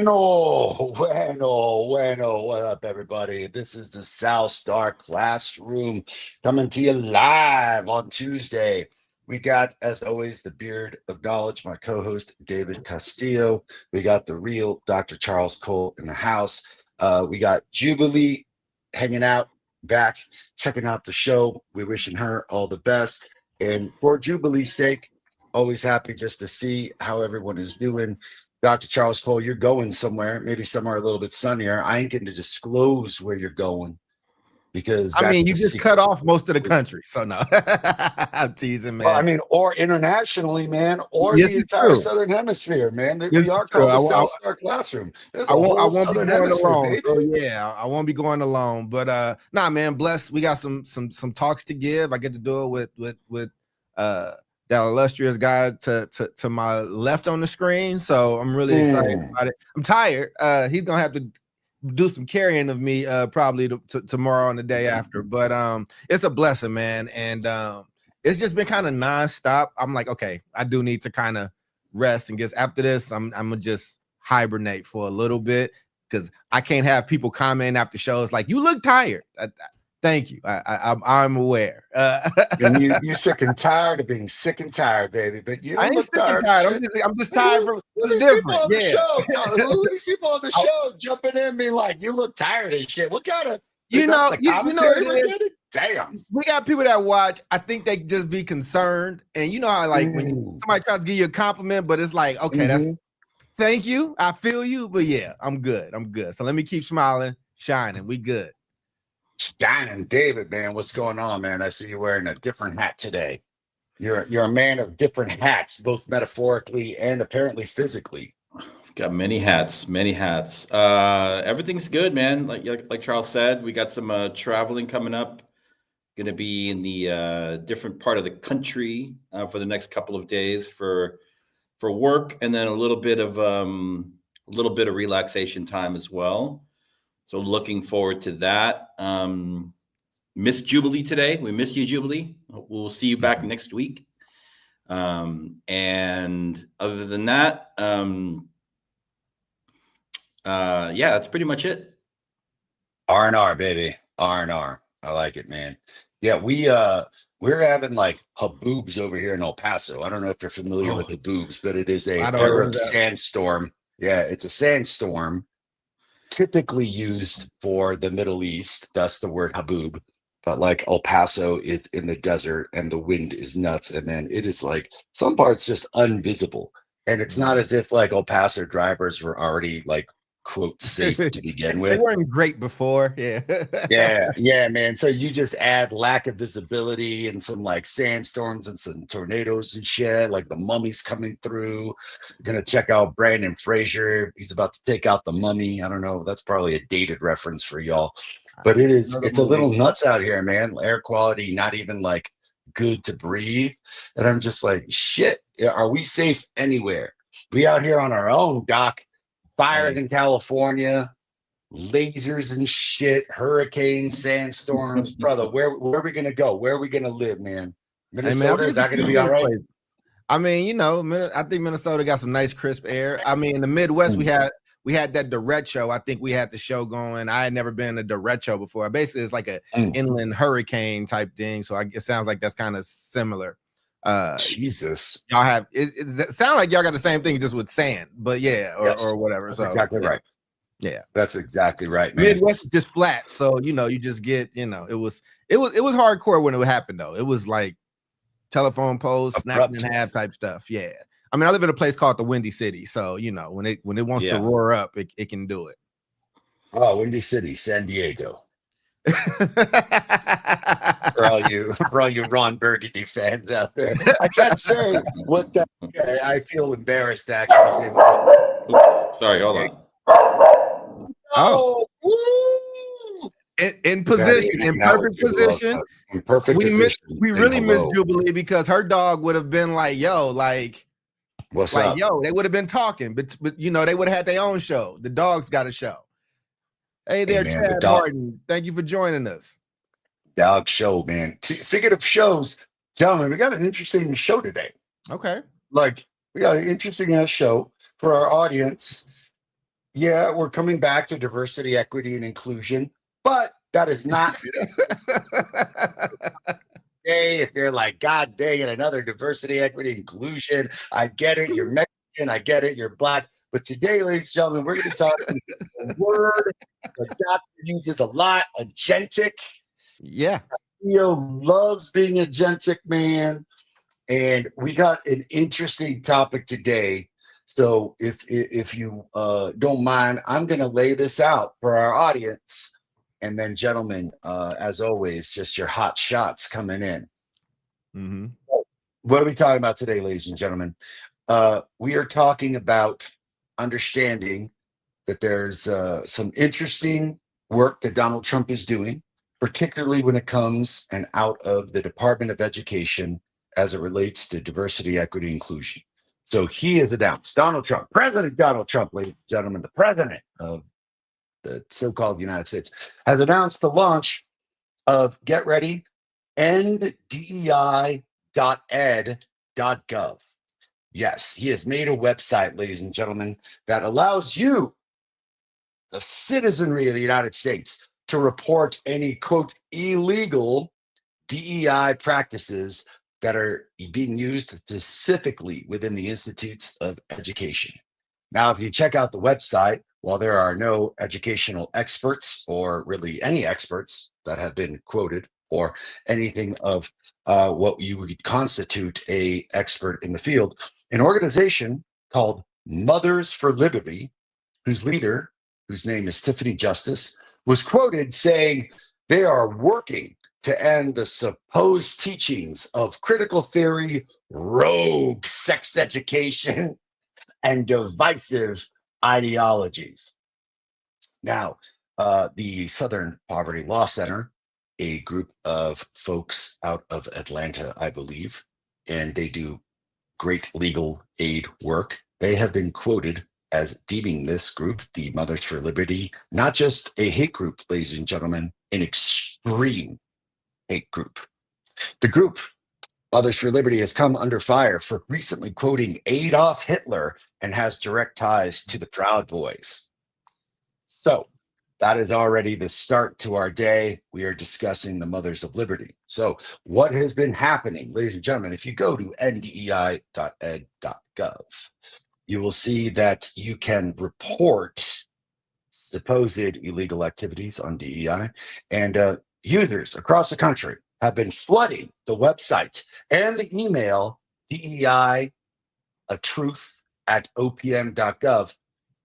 Bueno. What up, everybody? This is the South Star Classroom coming to you live on Tuesday. We got, as always, the Beard of Knowledge, my co host, David Castillo. We got the real Dr. Charles Cole in the house. We got Jubilee hanging out back, checking out the show. We're wishing her all the best. And for Jubilee's sake, always happy just to see how everyone is doing. Dr. Charles Cole, you're going somewhere, maybe somewhere a little bit sunnier. I ain't getting to disclose where you're going because I mean, that's you the just secret. cut off most of the country, so no. I'm teasing, man. Well, I mean, or internationally, man, or Yes, the it's entire true. Southern Hemisphere, man. Yes, We are it's true. called the South Star Classroom. There's a I whole won't be Southern going Hemisphere, alone. baby. So yeah, I won't be going alone. But nah, man, blessed. We got some talks to give. I get to do it with that illustrious guy to my left on the screen. So I'm really excited about it. I'm tired. He's gonna have to do some carrying of me probably tomorrow and the day after. But it's a blessing, man. And it's just been kind of nonstop. I'm like, okay, I do need to kind of rest and guess after this, I'm gonna just hibernate for a little bit because I can't have people comment after shows like you look tired. Thank you. I'm aware. And you're sick and tired of being sick and tired, baby. But you I don't ain't look sick and tired. tired. I'm just tired from Who it's these people different. on the Yeah. show? Who are these people on the show jumping in, being like, "You look tired and shit." What kind of that's the commentary we're getting? Damn. We got people that watch. I think they just be concerned, and you know how like when somebody tries to give you a compliment, but it's like, okay, that's thank you. I feel you, but yeah, I'm good. So let me keep smiling, shining. We good. Shining, David, man, what's going on, man? I see you wearing a different hat today. You're a man of different hats, both metaphorically and apparently physically. Got many hats. Everything's good, man. Like Charles said, we got some traveling coming up. Going to be in the different part of the country for the next couple of days for work, and then a little bit of relaxation time as well. So looking forward to that. Miss Jubilee today. We miss you, Jubilee. We'll see you back next week. And other than that, yeah, that's pretty much it. R&R, baby. R&R. I like it, man. Yeah, we're having like haboobs over here in El Paso. I don't know if you're familiar with haboobs, but it is a Arab sandstorm. Yeah, it's a sandstorm typically used for the Middle East, thus the word haboob. But like El Paso is in the desert and the wind is nuts. And then it is like some parts just invisible. And it's not as if like El Paso drivers were already like, quote, safe to begin with. They weren't great before. Yeah. Yeah, man. So you just add lack of visibility and some like sandstorms and some tornadoes and shit, like the mummy's coming through. Gonna check out Brandon Fraser. He's about to take out the mummy. I don't know. That's probably a dated reference for y'all. But it's a little nuts out here, man. Air quality, not even like good to breathe. And I'm just like, shit, are we safe anywhere? We out here on our own, Doc. Fires in California, lasers and shit, hurricanes, sandstorms. Brother, where are we gonna go? Where are we gonna live, man? Minnesota, is that gonna be all right? I mean, you know, I think Minnesota got some nice crisp air. I mean, in the Midwest, we had that derecho. I think we had the show going. I had never been a derecho before. Basically, it's like an inland hurricane type thing. So it sounds like that's kind of similar. Jesus, y'all have it sound like y'all got the same thing just with sand, but yeah, or whatever. That's exactly right. Yeah, that's exactly right, man. Midwest is just flat, so you know, you just get, you know, it was hardcore when it happened though. It was like telephone poles snapping in half type stuff. Yeah, I mean, I live in a place called the Windy City, so you know, when it wants to roar up, it can do it. Oh, Windy City, San Diego. for all you Ron Burgundy fans out there, I can't say what that. I feel embarrassed actually. Sorry, hold on. Oh, in position, in perfect position. In perfect position. We really miss Jubilee because her dog would have been like, "Yo, like, what's up?" Yo, they would have been talking, but you know, they would have had their own show. The dog's got a show. Hey there, man, Chad Martin. Thank you for joining us. Dog show, man. Speaking of shows, gentlemen, we got an interesting show today. Okay. Like, we got an interesting show for our audience. Yeah, we're coming back to diversity, equity, and inclusion, but that is not day. If you're like, God dang it, another diversity, equity, inclusion, I get it. You're Mexican, I get it. You're black. But today, ladies and gentlemen, we're going to be talking a word the doctor uses a lot, agentic. Yeah. Theo loves being agentic, man. And we got an interesting topic today. So if you don't mind, I'm going to lay this out for our audience. And then, gentlemen, as always, just your hot shots coming in. Mm-hmm. What are we talking about today, ladies and gentlemen? We are talking about understanding that there's some interesting work that Donald Trump is doing, particularly when it comes and out of the Department of Education as it relates to diversity, equity, inclusion. So he has announced, Donald Trump, President Donald Trump, ladies and gentlemen, the president of the so-called United States, has announced the launch of, get ready, ndei.ed.gov. Yes, he has made a website, ladies and gentlemen, that allows you, the citizenry of the United States, to report any, quote, illegal DEI practices that are being used specifically within the institutes of education. Now, if you check out the website, while there are no educational experts or really any experts that have been quoted or anything of what you would constitute a expert in the field, an organization called Mothers for Liberty, whose leader, whose name is Tiffany Justice, was quoted saying they are working to end the supposed teachings of critical theory, rogue sex education, and divisive ideologies. Now, the Southern Poverty Law Center, a group of folks out of Atlanta, I believe, and they do great legal aid work. They have been quoted as deeming this group, the Mothers for Liberty, not just a hate group, ladies and gentlemen, an extreme hate group. The group, Mothers for Liberty, has come under fire for recently quoting Adolf Hitler and has direct ties to the Proud Boys. So that is already the start to our day. We are discussing the Mothers of Liberty. So what has been happening, ladies and gentlemen, if you go to ndei.ed.gov, you will see that you can report supposed illegal activities on DEI, and users across the country have been flooding the website and the email DEI a truth at opm.gov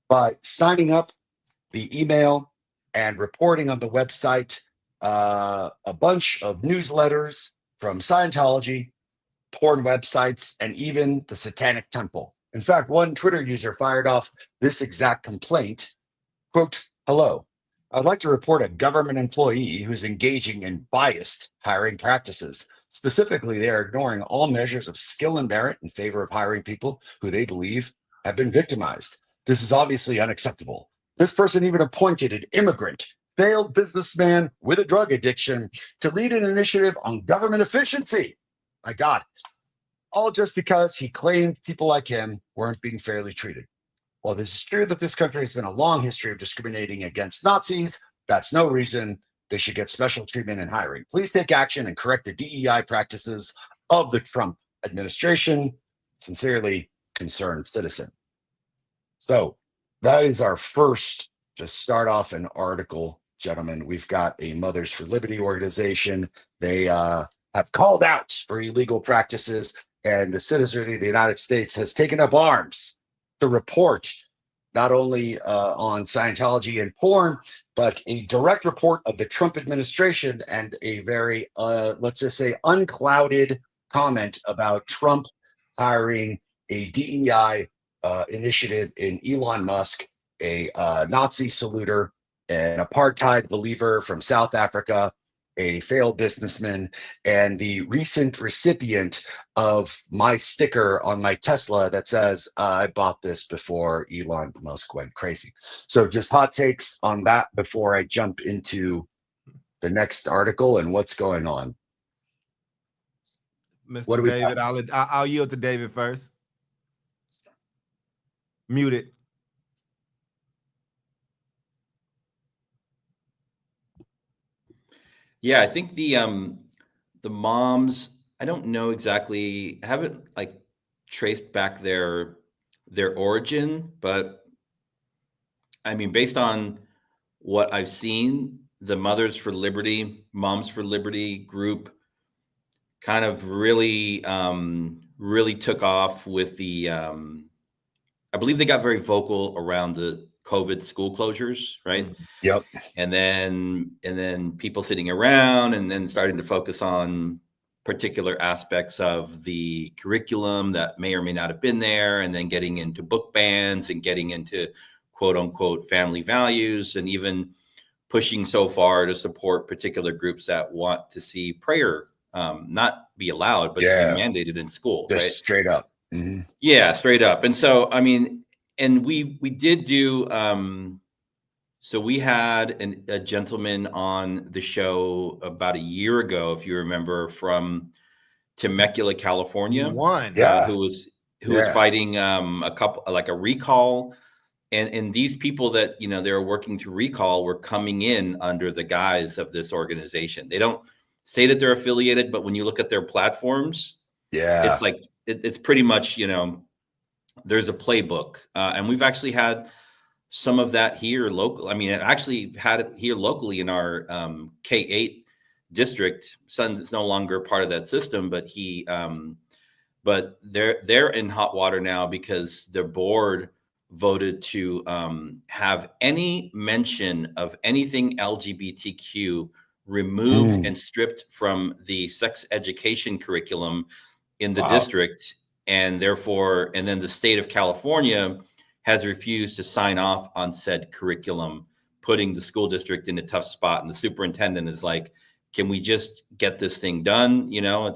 by signing up the email and reporting on the website a bunch of newsletters from Scientology, porn websites, and even the Satanic Temple. In fact, one Twitter user fired off this exact complaint, quote, "Hello, I'd like to report a government employee who's engaging in biased hiring practices. Specifically, they are ignoring all measures of skill and merit in favor of hiring people who they believe have been victimized. This is obviously unacceptable. This person even appointed an immigrant, failed businessman with a drug addiction to lead an initiative on government efficiency. My God, all just because he claimed people like him weren't being fairly treated. While this is true that this country has been a long history of discriminating against Nazis, that's no reason they should get special treatment in hiring. Please take action and correct the DEI practices of the Trump administration. Sincerely, concerned citizen." So that is our first, to start off an article, gentlemen. We've got a Mothers for Liberty organization. They have called out for illegal practices, and the citizenry of the United States has taken up arms to report not only on Scientology and porn, but a direct report of the Trump administration and a very, let's just say, unclouded comment about Trump hiring a DEI initiative in Elon Musk, a Nazi saluter, an apartheid believer from South Africa, a failed businessman, and the recent recipient of my sticker on my Tesla that says, "I bought this before Elon Musk went crazy." So just hot takes on that before I jump into the next article and what's going on. Mr. What do we David, got? I'll yield to David first. Mute it. Yeah, I think the moms, I don't know exactly, I haven't like traced back their origin, but I mean, based on what I've seen, the Mothers for Liberty, Moms for Liberty group kind of really took off with the I believe they got very vocal around the COVID school closures, right? Yep. And then people sitting around and then starting to focus on particular aspects of the curriculum that may or may not have been there, and then getting into book bans and getting into quote unquote family values, and even pushing so far to support particular groups that want to see prayer not be allowed, but to be mandated in school, Just right? straight up. Mm-hmm. Yeah, straight up. And so, I mean, and we did do, so we had a gentleman on the show about a year ago, if you remember, from Temecula, California, who was fighting a recall. And these people that, you know, they were working to recall were coming in under the guise of this organization. They don't say that they're affiliated, but when you look at their platforms, it's like, it's pretty much, you know, there's a playbook. And we've actually had some of that here local. I mean, I actually had it here locally in our K-8 district. Son's is no longer part of that system, but but they're in hot water now because their board voted to have any mention of anything LGBTQ removed and stripped from the sex education curriculum in the district. And therefore, and then the state of California has refused to sign off on said curriculum, putting the school district in a tough spot. And the superintendent is like, can we just get this thing done? You know,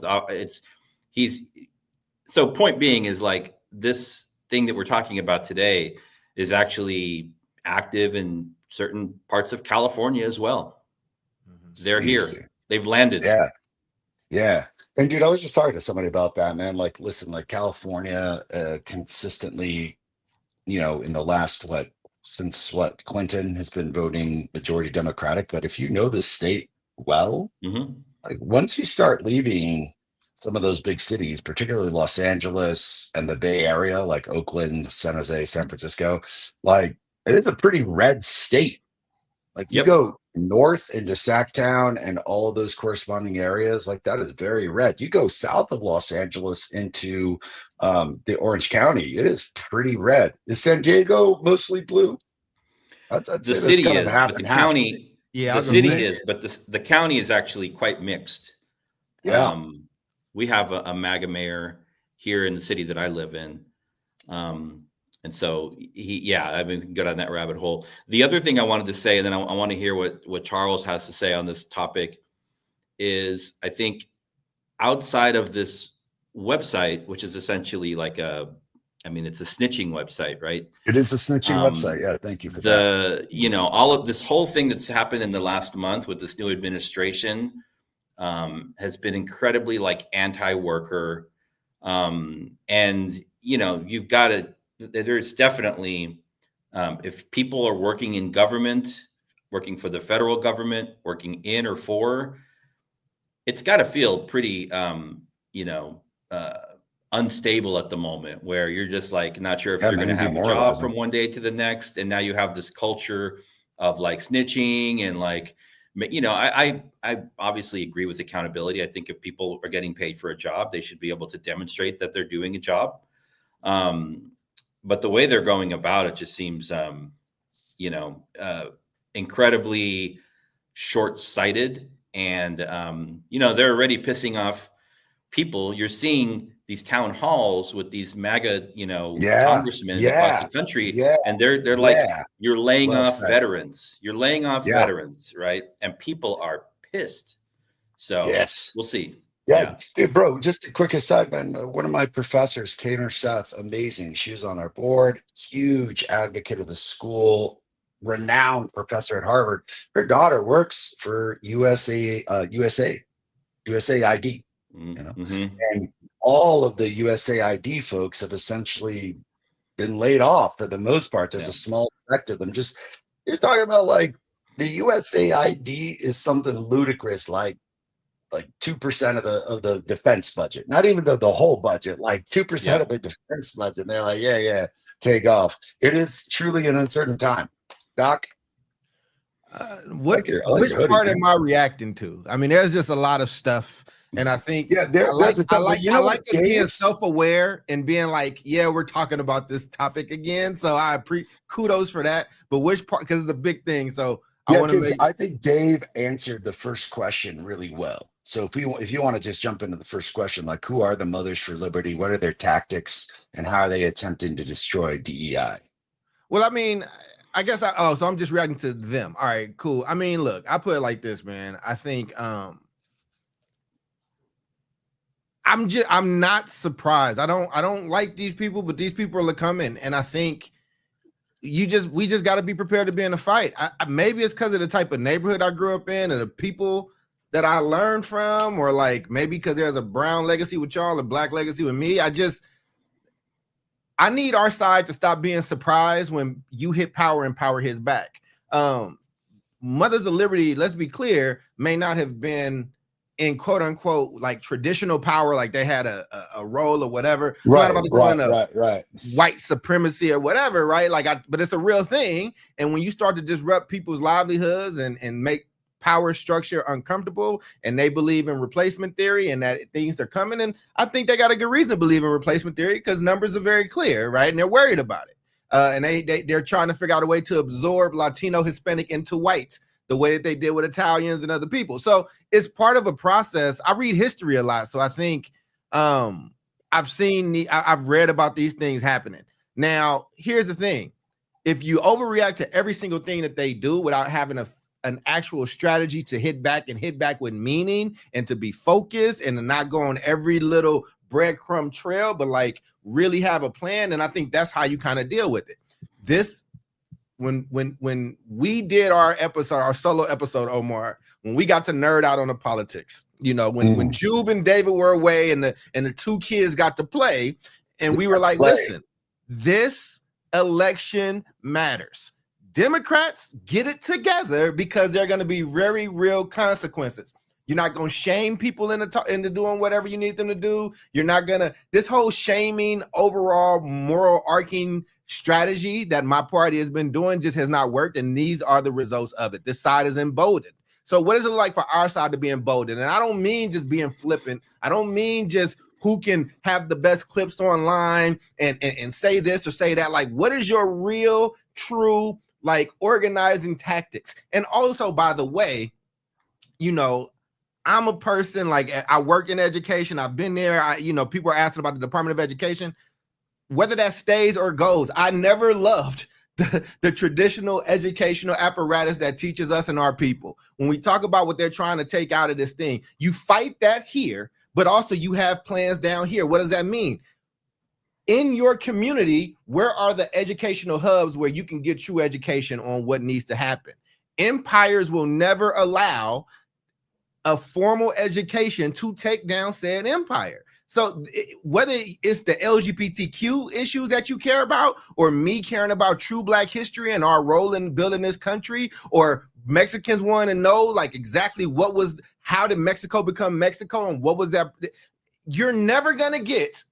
so point being is like, this thing that we're talking about today is actually active in certain parts of California as well. They're here. They've landed. Yeah. And dude, I was just talking to somebody about that, man. Like, listen, like California consistently, you know, in the last since Clinton has been voting majority Democratic. But if you know this state well, like once you start leaving some of those big cities, particularly Los Angeles and the Bay Area, like Oakland, San Jose, San Francisco, like it is a pretty red state. Like you go north into Sacktown and all of those corresponding areas, like that is very red. You go south of Los Angeles into the Orange County, it is pretty red. Is San Diego mostly blue? The city is, but the county, the city is, but the county is actually quite mixed. Yeah. We have a MAGA mayor here in the city that I live in. And so I mean, we can go down that rabbit hole. The other thing I wanted to say, and then I want to hear what Charles has to say on this topic, is I think outside of this website, which is essentially like it's a snitching website, right? It is a snitching website. Yeah. Thank you for that. You know, all of this whole thing that's happened in the last month with this new administration has been incredibly like anti-worker. And, you know, you've got to, there's definitely, if people are working in government, working for the federal government, working in or for, it's got to feel pretty, unstable at the moment, where you're just like not sure if you're going to have a job from one day to the next. And now you have this culture of like snitching and like, you know, I obviously agree with accountability. I think if people are getting paid for a job, they should be able to demonstrate that they're doing a job. But the way they're going about it just seems, incredibly short-sighted. And, they're already pissing off people. You're seeing these town halls with these MAGA, congressmen across the country. And they're like, you're laying off veterans. You're laying off veterans, right? And people are pissed. So we'll see. Yeah. Dude, bro, just a quick aside, man. One of my professors, Tanner Seth, amazing. She was on our board, huge advocate of the school, renowned professor at Harvard. Her daughter works for USAID, and all of the USAID folks have essentially been laid off for the most part. There's a small effect of them. Just, you're talking about like the USAID is something ludicrous, like 2% of the defense budget, not even the whole budget, like 2% of the defense budget. And they're like, yeah, take off. It is truly an uncertain time. Doc? Which hoodie, part man. am I reacting to? I mean, there's just a lot of stuff. And I think Yeah, I like us being Dave? self-aware and being like, yeah, we're talking about this topic again. So I kudos for that. But which part? Because it's a big thing. So Yeah, I want to make. I think Dave answered the first question really well. So if you want to just jump into the first question, like who are the Mothers for Liberty? What are their tactics, and how are they attempting to destroy DEI? Well, I mean, I guess so I'm just reacting to them. All right, cool. I mean, look, I put it like this, man. I think I'm not surprised. I don't like these people, but these people are coming, and I think we just got to be prepared to be in a fight. Maybe it's because of the type of neighborhood I grew up in and the people that I learned from, or like maybe because there's a brown legacy with y'all, a black legacy with me. I need our side to stop being surprised when you hit power and power hits back. Mothers of Liberty, let's be clear, may not have been in quote unquote like traditional power, like they had a role or whatever. Right, right. White supremacy or whatever, right? But it's a real thing. And when you start to disrupt people's livelihoods and make power structure uncomfortable, and they believe in replacement theory and that things are coming, and I think they got a good reason to believe in replacement theory because numbers are very clear, right? And they're worried about it. And they're trying to figure out a way to absorb Latino, Hispanic into white, the way that they did with Italians and other people. So it's part of a process. I read history a lot, so I think I've read about these things happening. Now, here's the thing: if you overreact to every single thing that they do without having an actual strategy to hit back with meaning and to be focused and to not go on every little breadcrumb trail, but like really have a plan, and I think that's how you kind of deal with it. This. When we did our solo episode, Omar, when we got to nerd out on the politics, when Jube and David were away and the two kids got to play, and we were like, listen, this election matters. Democrats, get it together because there are going to be very real consequences. You're not going to shame people into doing whatever you need them to do. You're not going to, this whole shaming, overall moral arcing strategy that my party has been doing just has not worked. And these are the results of it. This side is emboldened. So what is it like for our side to be emboldened? And I don't mean just being flippant. I don't mean just who can have the best clips online and say this or say that. Like, what is your real, true, like organizing tactics? And also, by the way, I'm a person, like I work in education. I've been there. People are asking about the Department of Education, whether that stays or goes. I never loved the traditional educational apparatus that teaches us and our people. When we talk about what they're trying to take out of this thing, you fight that here, but also you have plans down here. What does that mean? In your community, where are the educational hubs where you can get true education on what needs to happen? Empires will never allow a formal education to take down said empire. So whether it's the LGBTQ issues that you care about, or me caring about true Black history and our role in building this country, or Mexicans want to know like exactly how did Mexico become Mexico and what was that? You're never going to get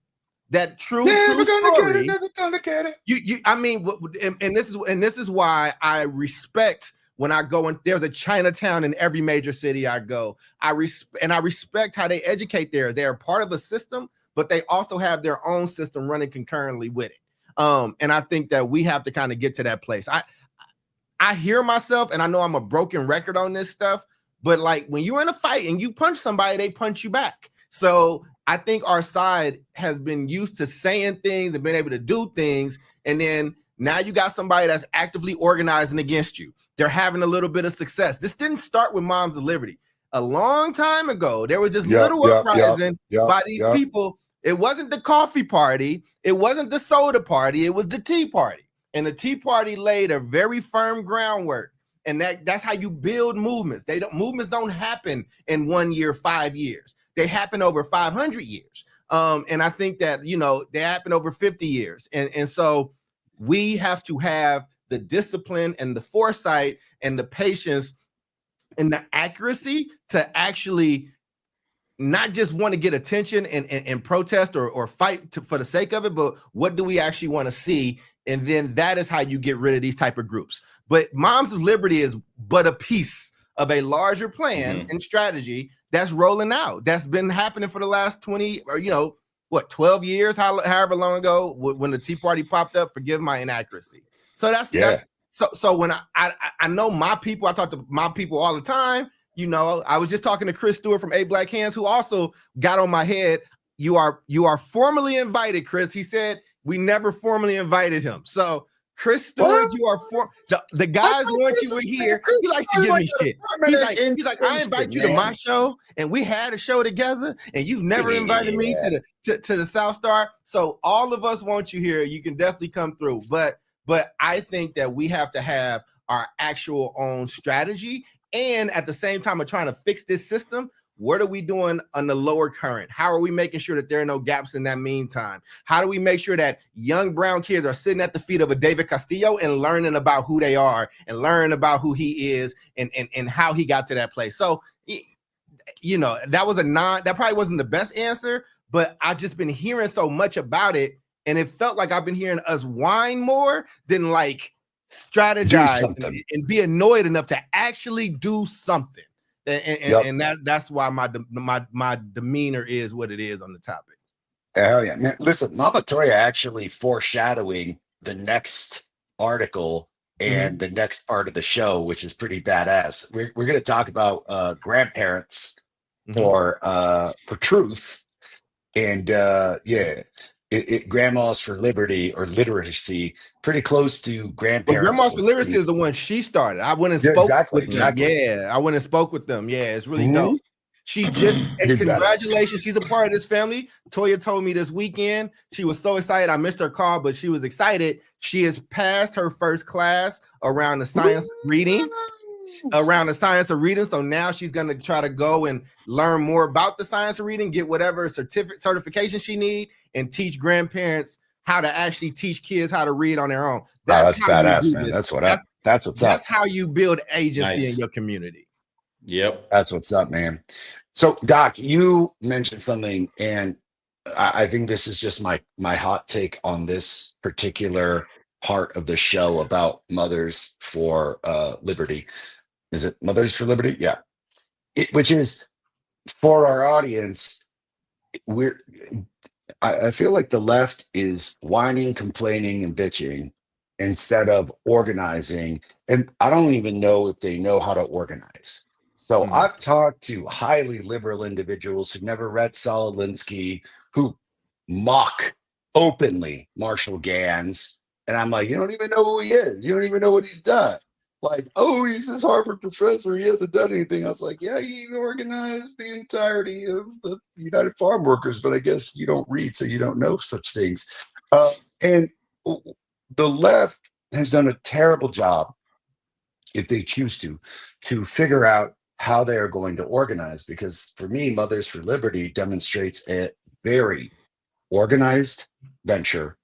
that true story. Never gonna get it. This is why I respect when I go and there's a Chinatown in every major city I go. I respect how they educate there. They're part of a system, but they also have their own system running concurrently with it. And I think that we have to kind of get to that place. I hear myself, and I know I'm a broken record on this stuff, but like when you're in a fight and you punch somebody, they punch you back. So I think our side has been used to saying things and been able to do things. And then now you got somebody that's actively organizing against you. They're having a little bit of success. This didn't start with Moms of Liberty. A long time ago, there was this little uprising by these people. It wasn't the coffee party. It wasn't the soda party. It was the tea party. And the Tea Party laid a very firm groundwork. And that's how you build movements. Movements don't happen in 1 year, 5 years. They happen over 500 years. And I think that, they happen over 50 years. And so we have to have the discipline and the foresight and the patience and the accuracy to actually not just want to get attention and protest or fight for the sake of it, but what do we actually want to see? And then that is how you get rid of these type of groups. But Moms of Liberty is but a piece of a larger plan and strategy that's rolling out. That's been happening for the last 20 or 12 years, however long ago when the Tea Party popped up. Forgive my inaccuracy. So that's so when I know my people, I talk to my people all the time. I was just talking to Chris Stewart from 8 Black Hands, who also got on my head. You are formally invited, Chris. He said we never formally invited him. So Chris Stewart, you are the guys want you here. He likes to give me shit. He's like, I invite you to my show, and we had a show together, and you've never invited me to the South Star. So all of us want you here. You can definitely come through. But I think that we have to have our actual own strategy. And at the same time of trying to fix this system, what are we doing on the lower current? How are we making sure that there are no gaps in that meantime? How do we make sure that young brown kids are sitting at the feet of a David Castillo and learning about who they are and learning about who he is and how he got to that place? So, that probably wasn't the best answer, but I've just been hearing so much about it. And it felt like I've been hearing us whine more than like strategize and be annoyed enough to actually do something. And that's why my demeanor is what it is on the topic. Hell yeah, man! Listen, Mama Toya actually foreshadowing the next article and the next part of the show, which is pretty badass. We're going to talk about grandparents for truth, and Grandmas for Liberty or literacy, pretty close to grandparents. Well, Grandmas for Literacy is the one she started. I went and spoke with them. Yeah, I went and spoke with them. Yeah, it's really dope. She just congratulations. She's a part of this family. Toya told me this weekend. She was so excited. I missed her call, but she was excited. She has passed her first class around the science of reading. So now she's going to try to go and learn more about the science of reading, get whatever certification she needs, and teach grandparents how to actually teach kids how to read on their own. That's badass, man. That's what's up. That's how you build agency in your community. Yep. That's what's up, man. So Doc, you mentioned something, and I think this is just my hot take on this particular part of the show about Mothers for Liberty. Is it Mothers for Liberty? Yeah. Which is, for our audience, I feel like the left is whining, complaining, and bitching instead of organizing. And I don't even know if they know how to organize. So I've talked to highly liberal individuals who never read Saul Alinsky, who mock openly Marshall Gans. And I'm like, you don't even know who he is. You don't even know what he's done. Like, oh, he's this Harvard professor. He hasn't done anything. I was like, yeah, he organized the entirety of the United Farm Workers, but I guess you don't read, so you don't know such things. And the left has done a terrible job, if they choose to figure out how they are going to organize. Because for me, Mothers for Liberty demonstrates a very organized venture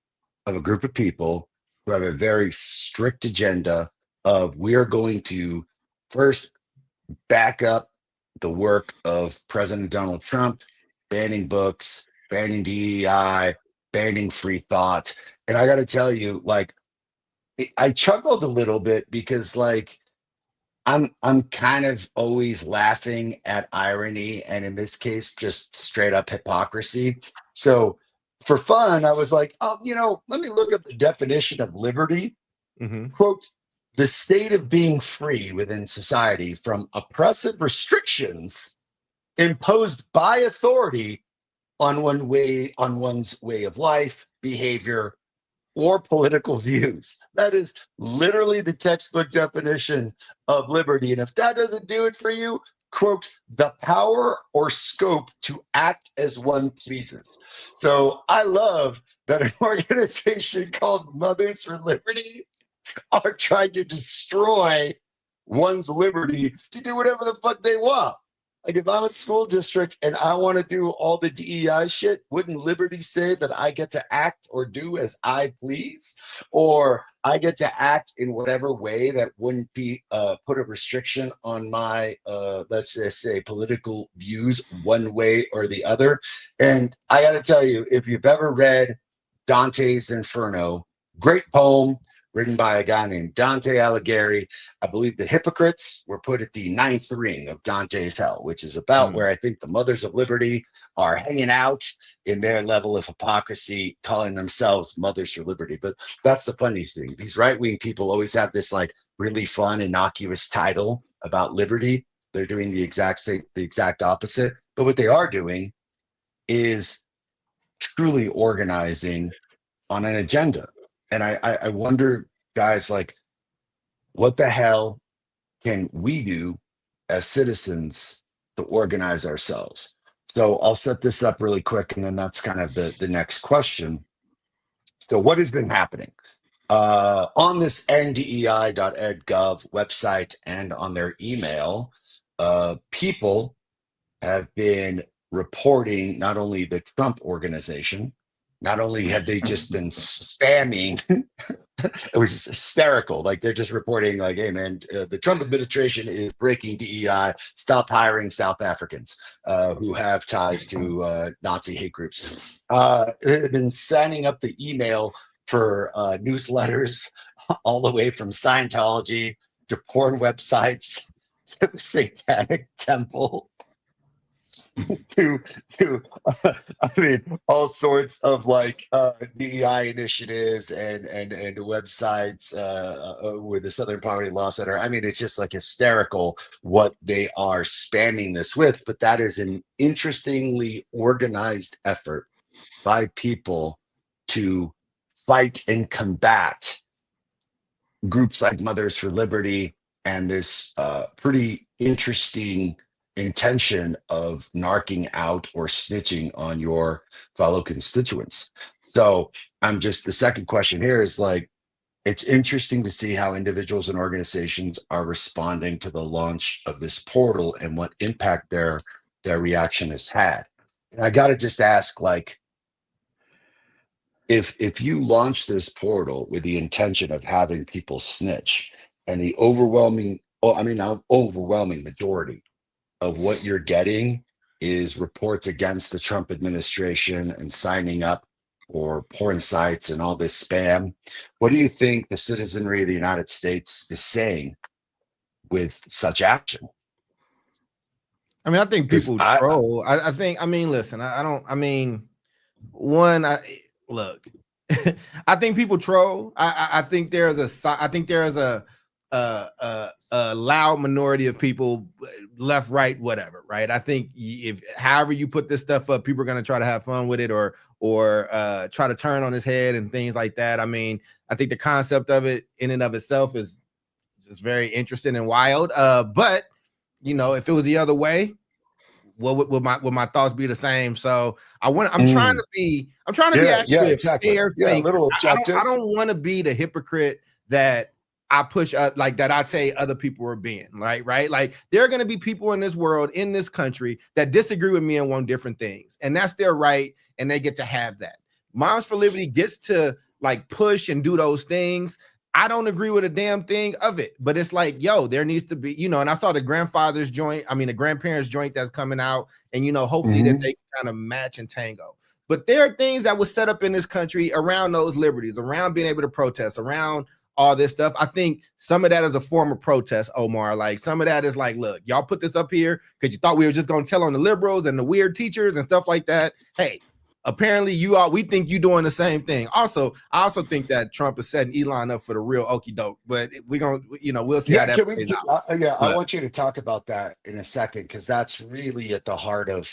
of a group of people who have a very strict agenda of, we are going to first back up the work of President Donald Trump, banning books, banning DEI, banning free thought. And I got to tell you, like, I chuckled a little bit because, like, I'm kind of always laughing at irony, and in this case, just straight up hypocrisy. So for fun, I was like, oh, let me look up the definition of liberty. Quote, the state of being free within society from oppressive restrictions imposed by authority on one's way of life, behavior, or political views. That is literally the textbook definition of liberty. And if that doesn't do it for you, quote, the power or scope to act as one pleases. So I love that an organization called Mothers for Liberty are trying to destroy one's liberty to do whatever the fuck they want. Like if I'm a school district and I want to do all the DEI shit, wouldn't Liberty say that I get to act or do as I please? Or I get to act in whatever way that wouldn't be put a restriction on my let's just say political views one way or the other. And I gotta tell you, if you've ever read Dante's Inferno, great poem written by a guy named Dante Alighieri. I believe the hypocrites were put at the ninth ring of Dante's Hell, which is about where I think the Mothers of Liberty are hanging out in their level of hypocrisy, calling themselves Mothers for Liberty. But that's the funny thing. These right-wing people always have this like really fun, innocuous title about liberty. They're doing the exact opposite. But what they are doing is truly organizing on an agenda. And I wonder, guys, like, what the hell can we do as citizens to organize ourselves? So I'll set this up really quick, and then that's kind of the next question. So what has been happening? On this ndei.ed.gov website and on their email, people have been reporting not only the Trump organization, not only have they just been spamming, it was just hysterical. Like they're just reporting like, hey man, the Trump administration is breaking DEI, stop hiring South Africans who have ties to Nazi hate groups. They've been signing up the email for newsletters all the way from Scientology to porn websites to the Satanic Temple. to I mean all sorts of like DEI initiatives and websites with the Southern Poverty Law Center. I mean, it's just like hysterical what they are spamming this with, but that is an interestingly organized effort by people to fight and combat groups like Mothers for Liberty and this pretty interesting intention of narking out or snitching on your fellow constituents. So the second question here is like, it's interesting to see how individuals and organizations are responding to the launch of this portal and what impact their reaction has had. And I got to just ask, like, if you launch this portal with the intention of having people snitch and the overwhelming majority of what you're getting is reports against the Trump administration and signing up for porn sites and all this spam, what do you think the citizenry of the United States is saying with such action? I mean, I think people troll. Look, I think people troll. I think there's a loud minority of people, left, right, whatever, right? I think if however you put this stuff up, people are going to try to have fun with it or try to turn on his head and things like that. I mean, I think the concept of it in and of itself is just very interesting and wild. But you know, if it was the other way, would my thoughts be the same? So I'm trying to be actually a fair thing. I don't want to be the hypocrite that I push like that. I'd say other people are being right. Like there are going to be people in this world, in this country, that disagree with me and want different things, and that's their right, and they get to have that. Moms for Liberty gets to like push and do those things. I don't agree with a damn thing of it, but it's like, yo, there needs to be, you know, and I saw the grandparents joint that's coming out, and, you know, hopefully that they kind of match and tango. But there are things that was set up in this country around those liberties, around being able to protest, around all this stuff. I think some of that is a form of protest, Omar. Like some of that is like, look, y'all put this up here because you thought we were just going to tell on the liberals and the weird teachers and stuff like that. Hey, apparently we think you doing the same thing. Also, I also think that Trump is setting Elon up for the real okie doke, but we're going to, you know, we'll see how that plays out. I want you to talk about that in a second, because that's really at the heart of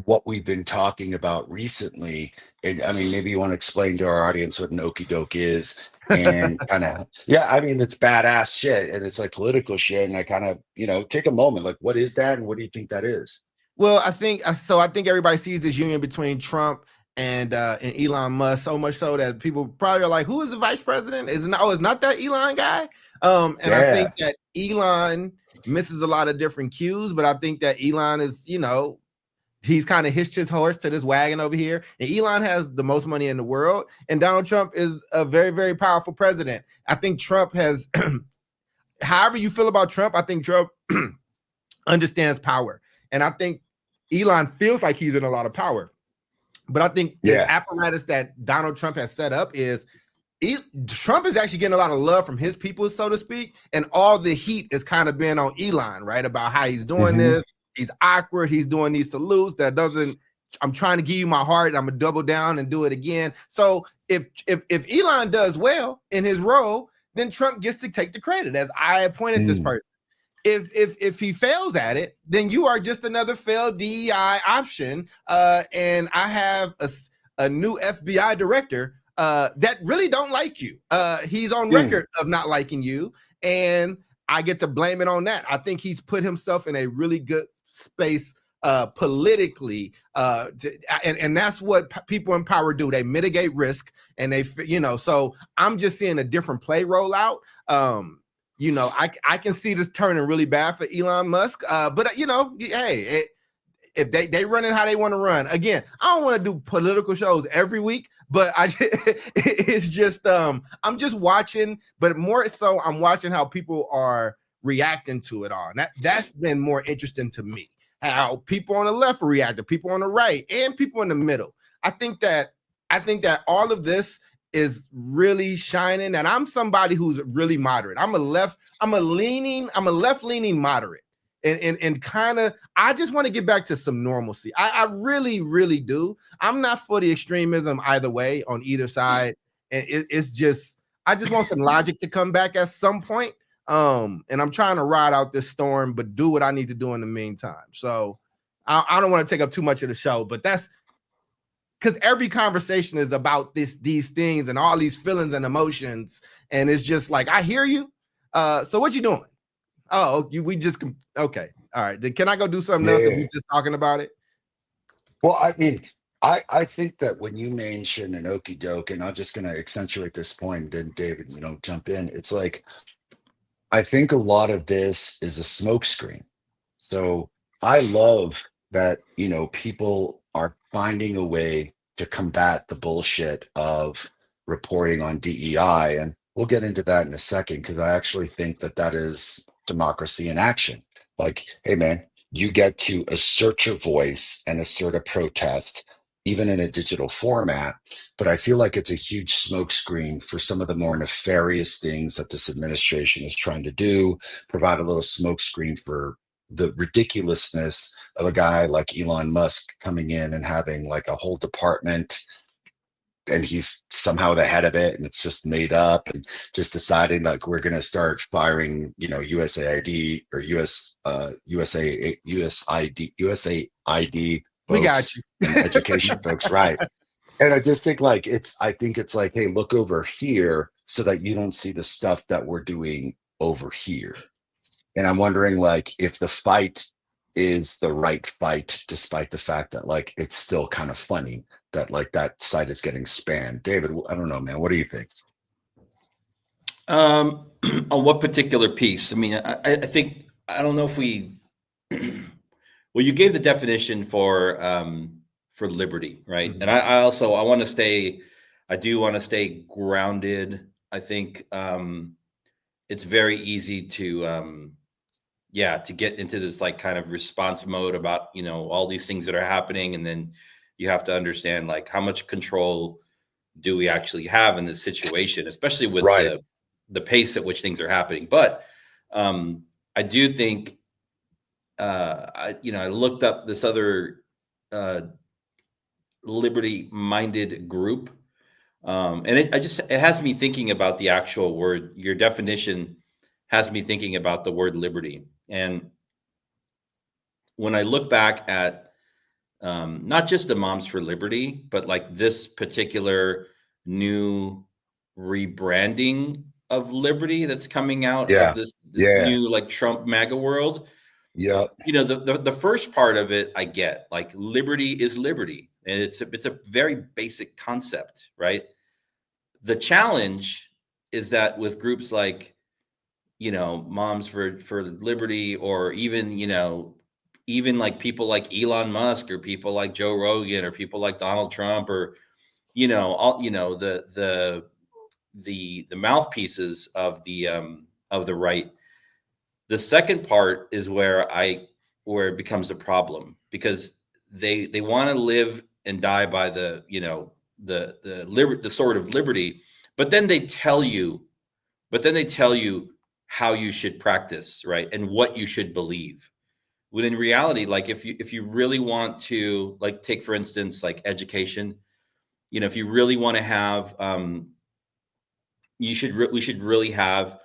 what we've been talking about recently. And I mean, maybe you want to explain to our audience what an okie doke is and kind of, I mean, it's badass shit and it's like political shit. And I kind of, you know, take a moment, like, what is that? And what do you think that is? Well, I think everybody sees this union between Trump and Elon Musk, so much so that people probably are like, who is the vice president? It's not that Elon guy. I think that Elon, misses a lot of different cues, but I think that Elon is, he's kind of hitched his horse to this wagon over here. And Elon has the most money in the world. And Donald Trump is a very, very powerful president. I think Trump has, however you feel about Trump, I think Trump understands power. And I think Elon feels like he's in a lot of power. But I think the apparatus that Donald Trump has set up is Trump is actually getting a lot of love from his people, so to speak. And all the heat is kind of been on Elon, right? About how he's doing this. He's awkward. He's doing these salutes that doesn't. I'm trying to give you my heart. I'm gonna double down and do it again. So if Elon does well in his role, then Trump gets to take the credit as I appointed this person. If he fails at it, then you are just another failed DEI option. And I have a new FBI director that really don't like you. He's on record of not liking you, and I get to blame it on that. I think he's put himself in a really good space politically, and that's what people in power do. They mitigate risk, and they, so I'm just seeing a different play roll out. I can see this turning really bad for Elon Musk, but hey, if they run it how they want to run. Again, I don't want to do political shows every week, but it's just I'm just watching, but more so I'm watching how people are reacting to it all. And that's been more interesting to me. How people on the left are reacting, people on the right, and people in the middle. I think that all of this is really shining, and I'm somebody who's really moderate. I'm a left-leaning moderate. And kind of, I just want to get back to some normalcy. I really, really do. I'm not for the extremism either way on either side. And it's just, I just want some logic to come back at some point. And I'm trying to ride out this storm, but do what I need to do in the meantime. So I don't want to take up too much of the show, but that's because every conversation is about these things and all these feelings and emotions. And it's just like, I hear you. So what you doing? Oh, okay. All right. Can I go do something else if we're just talking about it? Well, I mean, I think that when you mention an okie doke, and I'm just going to accentuate this point, then David, jump in. It's like, I think a lot of this is a smokescreen. So I love that, people are finding a way to combat the bullshit of reporting on DEI. And we'll get into that in a second, because I actually think that is democracy in action. Like, hey man, you get to assert your voice and assert a protest even in a digital format, but I feel like it's a huge smokescreen for some of the more nefarious things that this administration is trying to do. Provide a little smokescreen for the ridiculousness of a guy like Elon Musk coming in and having like a whole department, and he's somehow the head of it, and it's just made up, and just deciding like we're going to start firing, USAID or USAID we got folks and education folks, right? And I just think like I think it's like, hey, look over here so that you don't see the stuff that we're doing over here. And I'm wondering like if the fight is the right fight, despite the fact that like it's still kind of funny that like that site is getting spammed. David, I don't know, man. What do you think? On what particular piece? I mean, I think, I don't know if we, well, you gave the definition for liberty, right? Mm-hmm. And I do want to stay grounded. I think it's very easy to get into this like kind of response mode about, all these things that are happening. And then you have to understand like how much control do we actually have in this situation, especially with the pace at which things are happening. But I do think, I looked up this other liberty-minded group. And it has me thinking about the actual word. Your definition has me thinking about the word liberty. And when I look back at not just the Moms for Liberty, but like this particular new rebranding of liberty that's coming out of this new like Trump MAGA world. Yeah. The first part of it, I get, like liberty is liberty. And it's a very basic concept, right? The challenge is that with groups like Moms for Liberty, or even, even like people like Elon Musk, or people like Joe Rogan, or people like Donald Trump, or, all, the mouthpieces of the right. The second part is where it becomes a problem, because they want to live and die by the sword of liberty, but then they tell you how you should practice, right, and what you should believe. When in reality, like, if you really want to, like, take for instance, like, education, if you really want to have, we should really have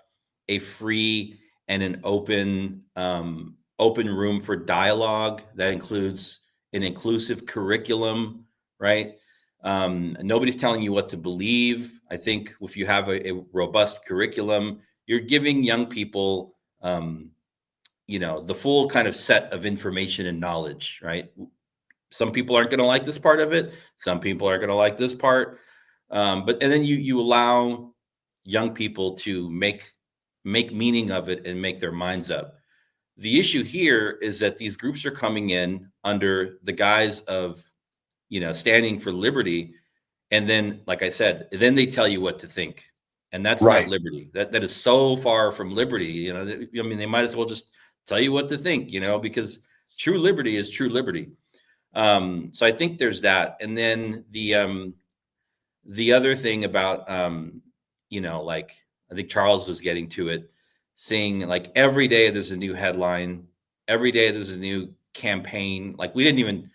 a free and an open room for dialogue that includes an inclusive curriculum, right? Nobody's telling you what to believe. I think if you have a robust curriculum, you're giving young people, the full kind of set of information and knowledge, right? Some people aren't going to like this part of it. Some people are going to like this part. And then you allow young people to make meaning of it and make their minds up. The issue here is that these groups are coming in under the guise of, standing for liberty. And then, like I said, then they tell you what to think. And that's Right. not liberty. That is so far from liberty. They might as well just tell you what to think, because true liberty is true liberty. So I think there's that. And then the other thing about, like, I think Charles was getting to it, seeing, like, every day there's a new headline, every day there's a new campaign. Like, we didn't even,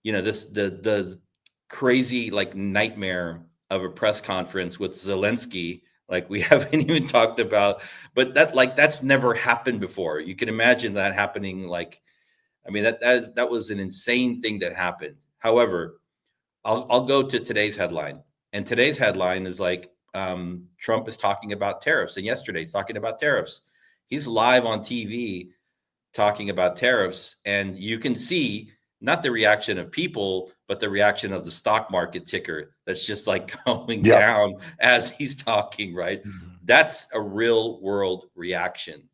the crazy, like, nightmare of a press conference with Zelensky, like, we haven't even talked about, but that's never happened before. You can imagine that happening. Like, I mean, that was an insane thing that happened. However, I'll go to today's headline, and today's headline is like, Trump is talking about tariffs, and yesterday he's talking about tariffs. He's live on TV talking about tariffs, and you can see not the reaction of people, but the reaction of the stock market ticker that's just like going down as he's talking, right? Mm-hmm. That's a real world reaction.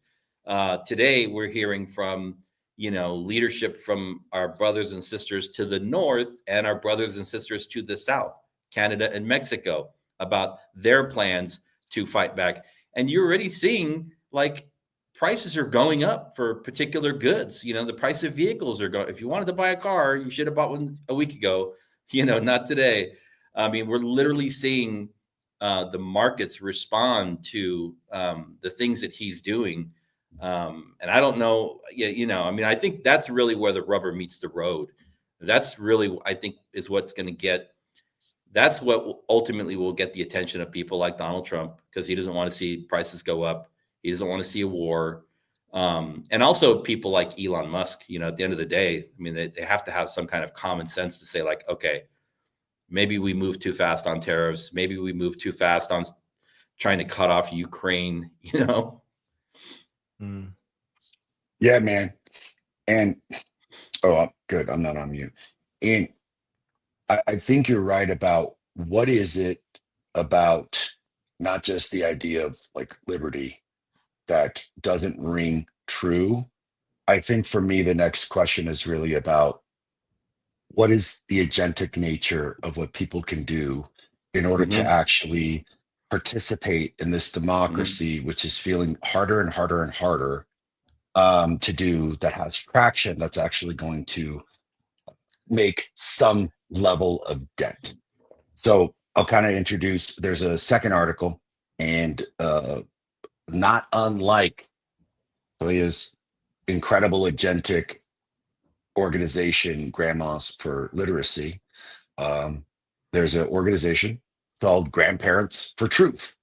Today, we're hearing from, leadership from our brothers and sisters to the north and our brothers and sisters to the south, Canada and Mexico, about their plans to fight back. And you're already seeing, like, prices are going up for particular goods. The price of vehicles are going. If you wanted to buy a car, you should have bought one a week ago, not today. I mean, we're literally seeing the markets respond to the things that he's doing. And I don't know, I mean, I think that's really where the rubber meets the road. That's really, I think, is what's going to get. That's what ultimately will get the attention of people like Donald Trump, because he doesn't want to see prices go up. He doesn't want to see a war. And also people like Elon Musk, at the end of the day, I mean, they have to have some kind of common sense to say, like, okay, maybe we move too fast on tariffs. Maybe we move too fast on trying to cut off Ukraine, Mm. Yeah, man. And, good. I'm not on mute. And I think you're right about what is it about not just the idea of, like, liberty that doesn't ring true. I think for me, the next question is really about what is the agentic nature of what people can do in order to actually participate in this democracy, which is feeling harder and harder and harder to do, that has traction, that's actually going to make some level of dent. So I'll kind of introduce, there's a second article, and not unlike Toya's incredible agentic organization, Grandmas for Literacy, there's an organization called Grandparents for Truth.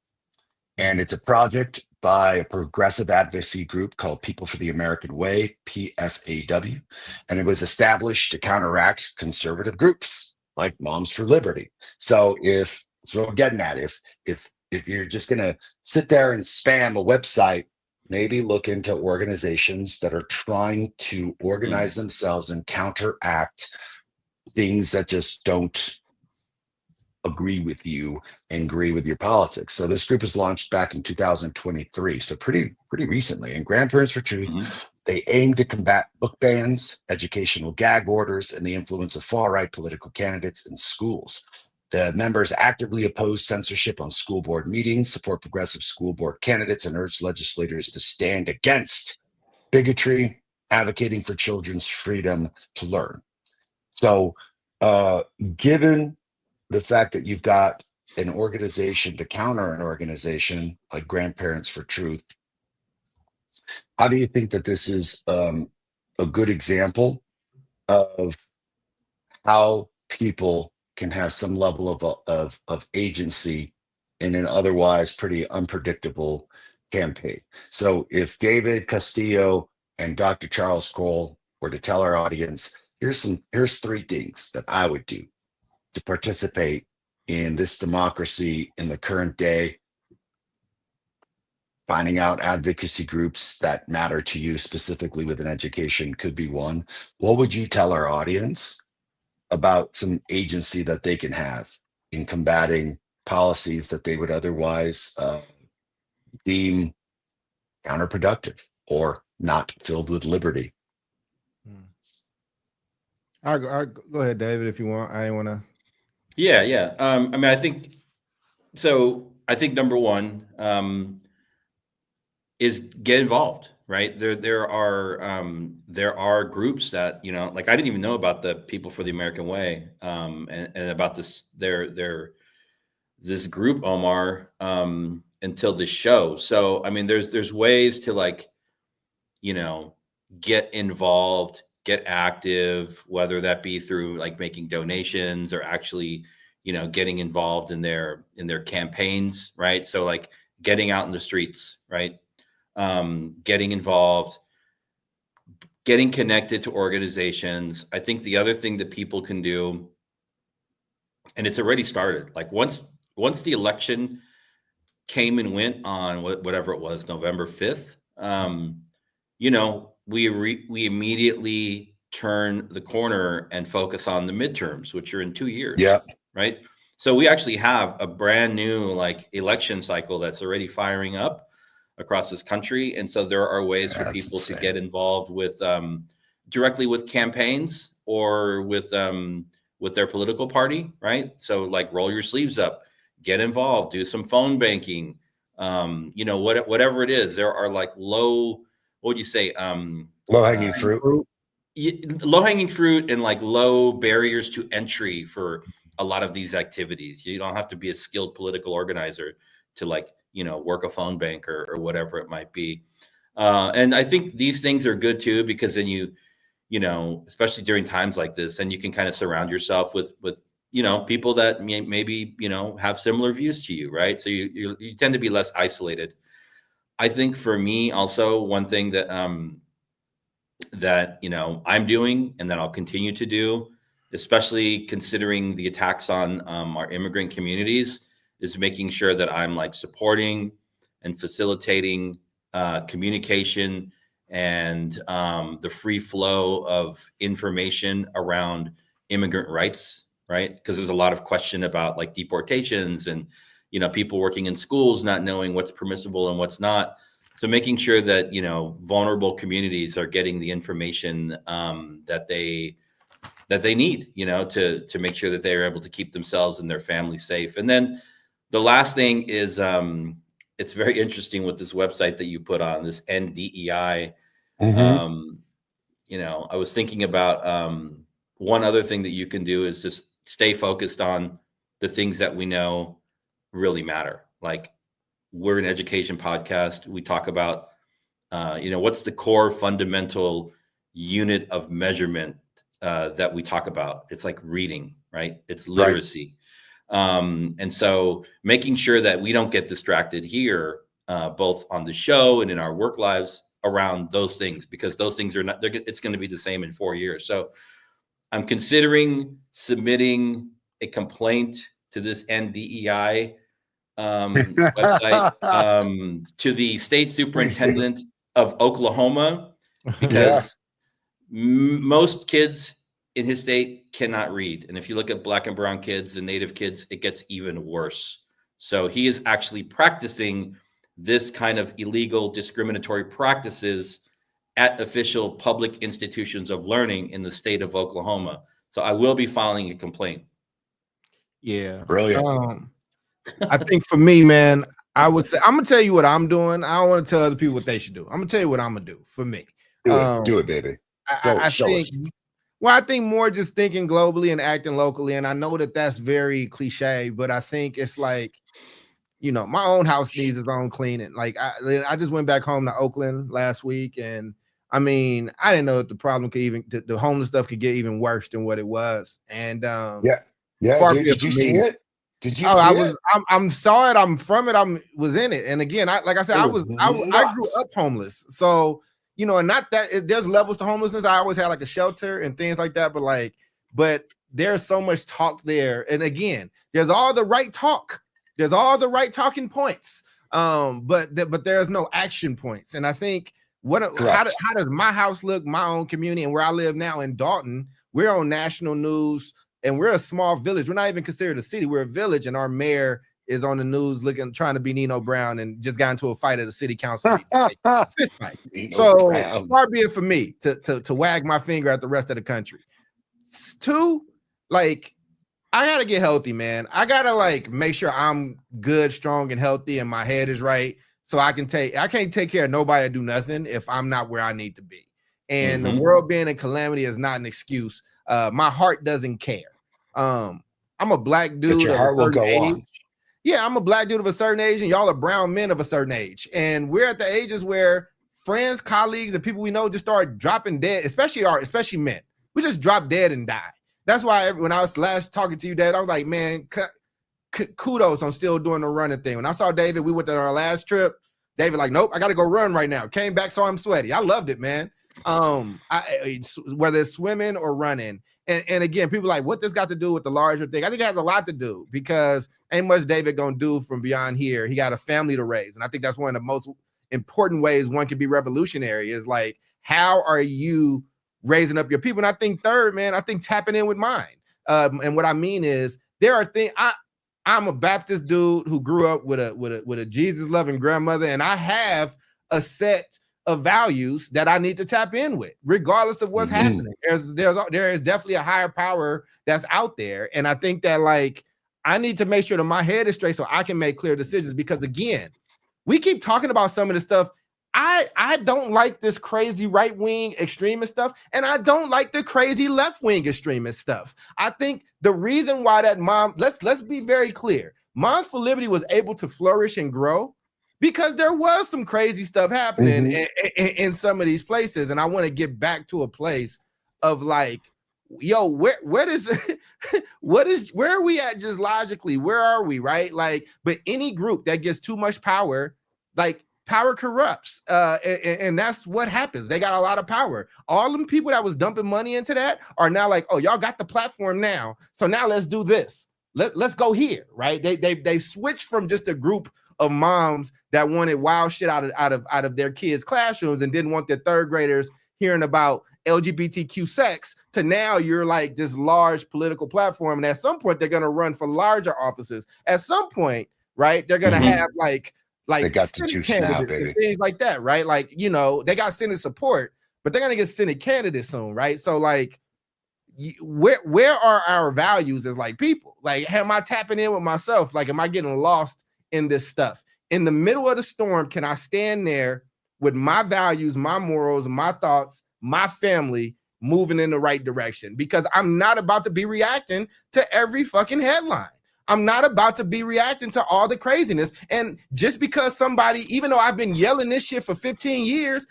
And it's a project by a progressive advocacy group called People for the American Way, PFAW. And it was established to counteract conservative groups like Moms for Liberty. So I'm getting at, if you're just going to sit there and spam a website, maybe look into organizations that are trying to organize themselves and counteract things that just don't agree with you and agree with your politics. So this group was launched back in 2023, so pretty recently. And Grandparents for Truth, they aim to combat book bans, educational gag orders, and the influence of far-right political candidates in schools. The members actively oppose censorship on school board meetings, support progressive school board candidates, and urge legislators to stand against bigotry, advocating for children's freedom to learn. So, given the fact that you've got an organization to counter an organization like Grandparents for Truth, how do you think that this is a good example of how people can have some level of agency in an otherwise pretty unpredictable campaign? So if David Castillo and Dr. Charles Cole were to tell our audience, here's 3 things that I would do to participate in this democracy in the current day, finding out advocacy groups that matter to you specifically within education could be one. What would you tell our audience about some agency that they can have in combating policies that they would otherwise deem counterproductive or not filled with liberty? I'll go ahead, David, if you want. I want to. Yeah. I mean, I think number one is get involved, right? There are groups that, you know, like I didn't even know about the People for the American Way, and about this this group, Omar, until this show. So I mean, there's ways to, like, you know, get involved, get active, whether that be through like making donations or actually, you know, getting involved in their campaigns, right? So like getting out in the streets, right? Getting involved, getting connected to organizations. I think the other thing that people can do, and it's already started, like once the election came and went on whatever it was, November 5th, you know, we immediately turn the corner and focus on the midterms, which are in 2 years. Yeah. Right. So we actually have a brand new like election cycle that's already firing up across this country. And so there are ways for people to get involved with directly with campaigns or with their political party. Right. So like roll your sleeves up, get involved, do some phone banking, you know, whatever it is. There are like what would you say? Low-hanging fruit. Low-hanging fruit and like low barriers to entry for a lot of these activities. You don't have to be a skilled political organizer to, like, you know, work a phone bank or whatever it might be. And I think these things are good too, because then you know, especially during times like this, then you can kind of surround yourself with, you know, people that maybe, you know, have similar views to you, right? So you tend to be less isolated. I think for me also, one thing that that, you know, I'm doing and that I'll continue to do, especially considering the attacks on our immigrant communities, is making sure that I'm like supporting and facilitating communication and the free flow of information around immigrant rights, right? Because there's a lot of question about like deportations and, you know, people working in schools not knowing what's permissible and what's not. So making sure that, you know, vulnerable communities are getting the information that they need, you know, to make sure that they are able to keep themselves and their families safe. And then the last thing is, it's very interesting with this website that you put on, this NDEI. You know, I was thinking about one other thing that you can do is just stay focused on the things that we know really matter. Like, we're an education podcast. We talk about, you know, what's the core fundamental unit of measurement that we talk about? It's like reading, right? It's literacy. Right. And so making sure that we don't get distracted here, both on the show and in our work lives around those things, because those things are not, it's going to be the same in 4 years. So I'm considering submitting a complaint to this NDEI website to the state superintendent of Oklahoma, because most kids in his state cannot read. And if you look at Black and brown kids and Native kids, it gets even worse. So he is actually practicing this kind of illegal discriminatory practices at official public institutions of learning in the state of Oklahoma. So I will be filing a complaint. Yeah. Brilliant. I think for me, man, I would say, I'm gonna tell you what I'm doing. I don't want to tell other people what they should do. I'm gonna tell you what I'm gonna do for me. Do it, baby. I think, well, I think more just thinking globally and acting locally. And I know that that's very cliche, but I think it's like, you know, my own house needs its own cleaning. Like I just went back home to Oakland last week, and I mean, I didn't know that the problem could even the homeless stuff could get even worse than what it was. And yeah, dude, did you see it? Did you see it? I'm saw it. I'm from it. Was in it. And again, I like I said, I grew up homeless. So, you know, and not that there's levels to homelessness. I always had like a shelter and things like that, but there's so much talk there. And again, there's all the right talk. There's all the right talking points. But there's no action points. And I think how does my house look, my own community, and where I live now in Dalton, we're on national news. And we're a small village. We're not even considered a city. We're a village, and our mayor is on the news trying to be Nino Brown, and just got into a fight at a city council fist fight. So far be it for me to wag my finger at the rest of the country. Two, like, I gotta get healthy, man. I gotta like make sure I'm good, strong, and healthy, and my head is right. So I can't take care of nobody or do nothing if I'm not where I need to be. And the world being in calamity is not an excuse. My heart doesn't care. I'm a black dude. But your heart will go on. Yeah, I'm a black dude of a certain age, and y'all are brown men of a certain age. And we're at the ages where friends, colleagues, and people we know just start dropping dead, especially men. We just drop dead and die. That's why when I was last talking to you, Dad, I was like, man, kudos on still doing the running thing. When I saw David, we went to our last trip. David like, nope, I got to go run right now. Came back, saw him sweaty. I loved it, man. Whether it's swimming or running. And again, people like, what this got to do with the larger thing? I think it has a lot to do, because ain't much David gonna do from beyond here. He got a family to raise. And I think that's one of the most important ways one can be revolutionary is like, how are you raising up your people? And I think third, man, I think tapping in with mine. And what I mean is there are things, I'm a Baptist dude who grew up with a Jesus loving grandmother, and I have a set of values that I need to tap in with, regardless of what's happening. There is definitely a higher power that's out there. And I think that like, I need to make sure that my head is straight so I can make clear decisions, because again, we keep talking about some of the stuff. I don't like this crazy right-wing extremist stuff, and I don't like the crazy left-wing extremist stuff. I think the reason why that let's be very clear. Moms for Liberty was able to flourish and grow because there was some crazy stuff happening in some of these places. And I want to get back to a place of like, yo, where are we at just logically? Where are we, right? Like, but any group that gets too much power, like power corrupts. And that's what happens. They got a lot of power. All them people that was dumping money into that are now like, oh, y'all got the platform now. So now let's do this. Let's go here, right? They switched from just a group of moms that wanted wild shit out of their kids' classrooms and didn't want their third graders hearing about LGBTQ sex to now you're like this large political platform. And at some point they're going to run for larger offices. At some point, right, they're going to have like they got the juice now, baby. Things like that, right? Like, you know, they got Senate support, but they're going to get Senate candidates soon, right? So like, where are our values as like people? Like, am I tapping in with myself? Like, am I getting lost in this stuff? In the middle of the storm, can I stand there with my values, my morals, my thoughts, my family moving in the right direction? Because I'm not about to be reacting to every fucking headline. I'm not about to be reacting to all the craziness. And just because somebody, even though I've been yelling this shit for 15 years,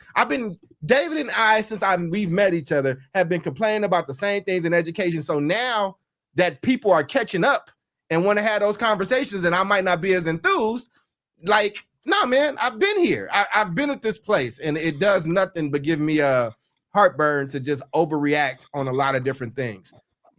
David and I, since we've met each other, have been complaining about the same things in education. So now that people are catching up and want to have those conversations, and I might not be as enthused, like, nah, man, I've been here. I've been at this place, and it does nothing but give me a heartburn to just overreact on a lot of different things.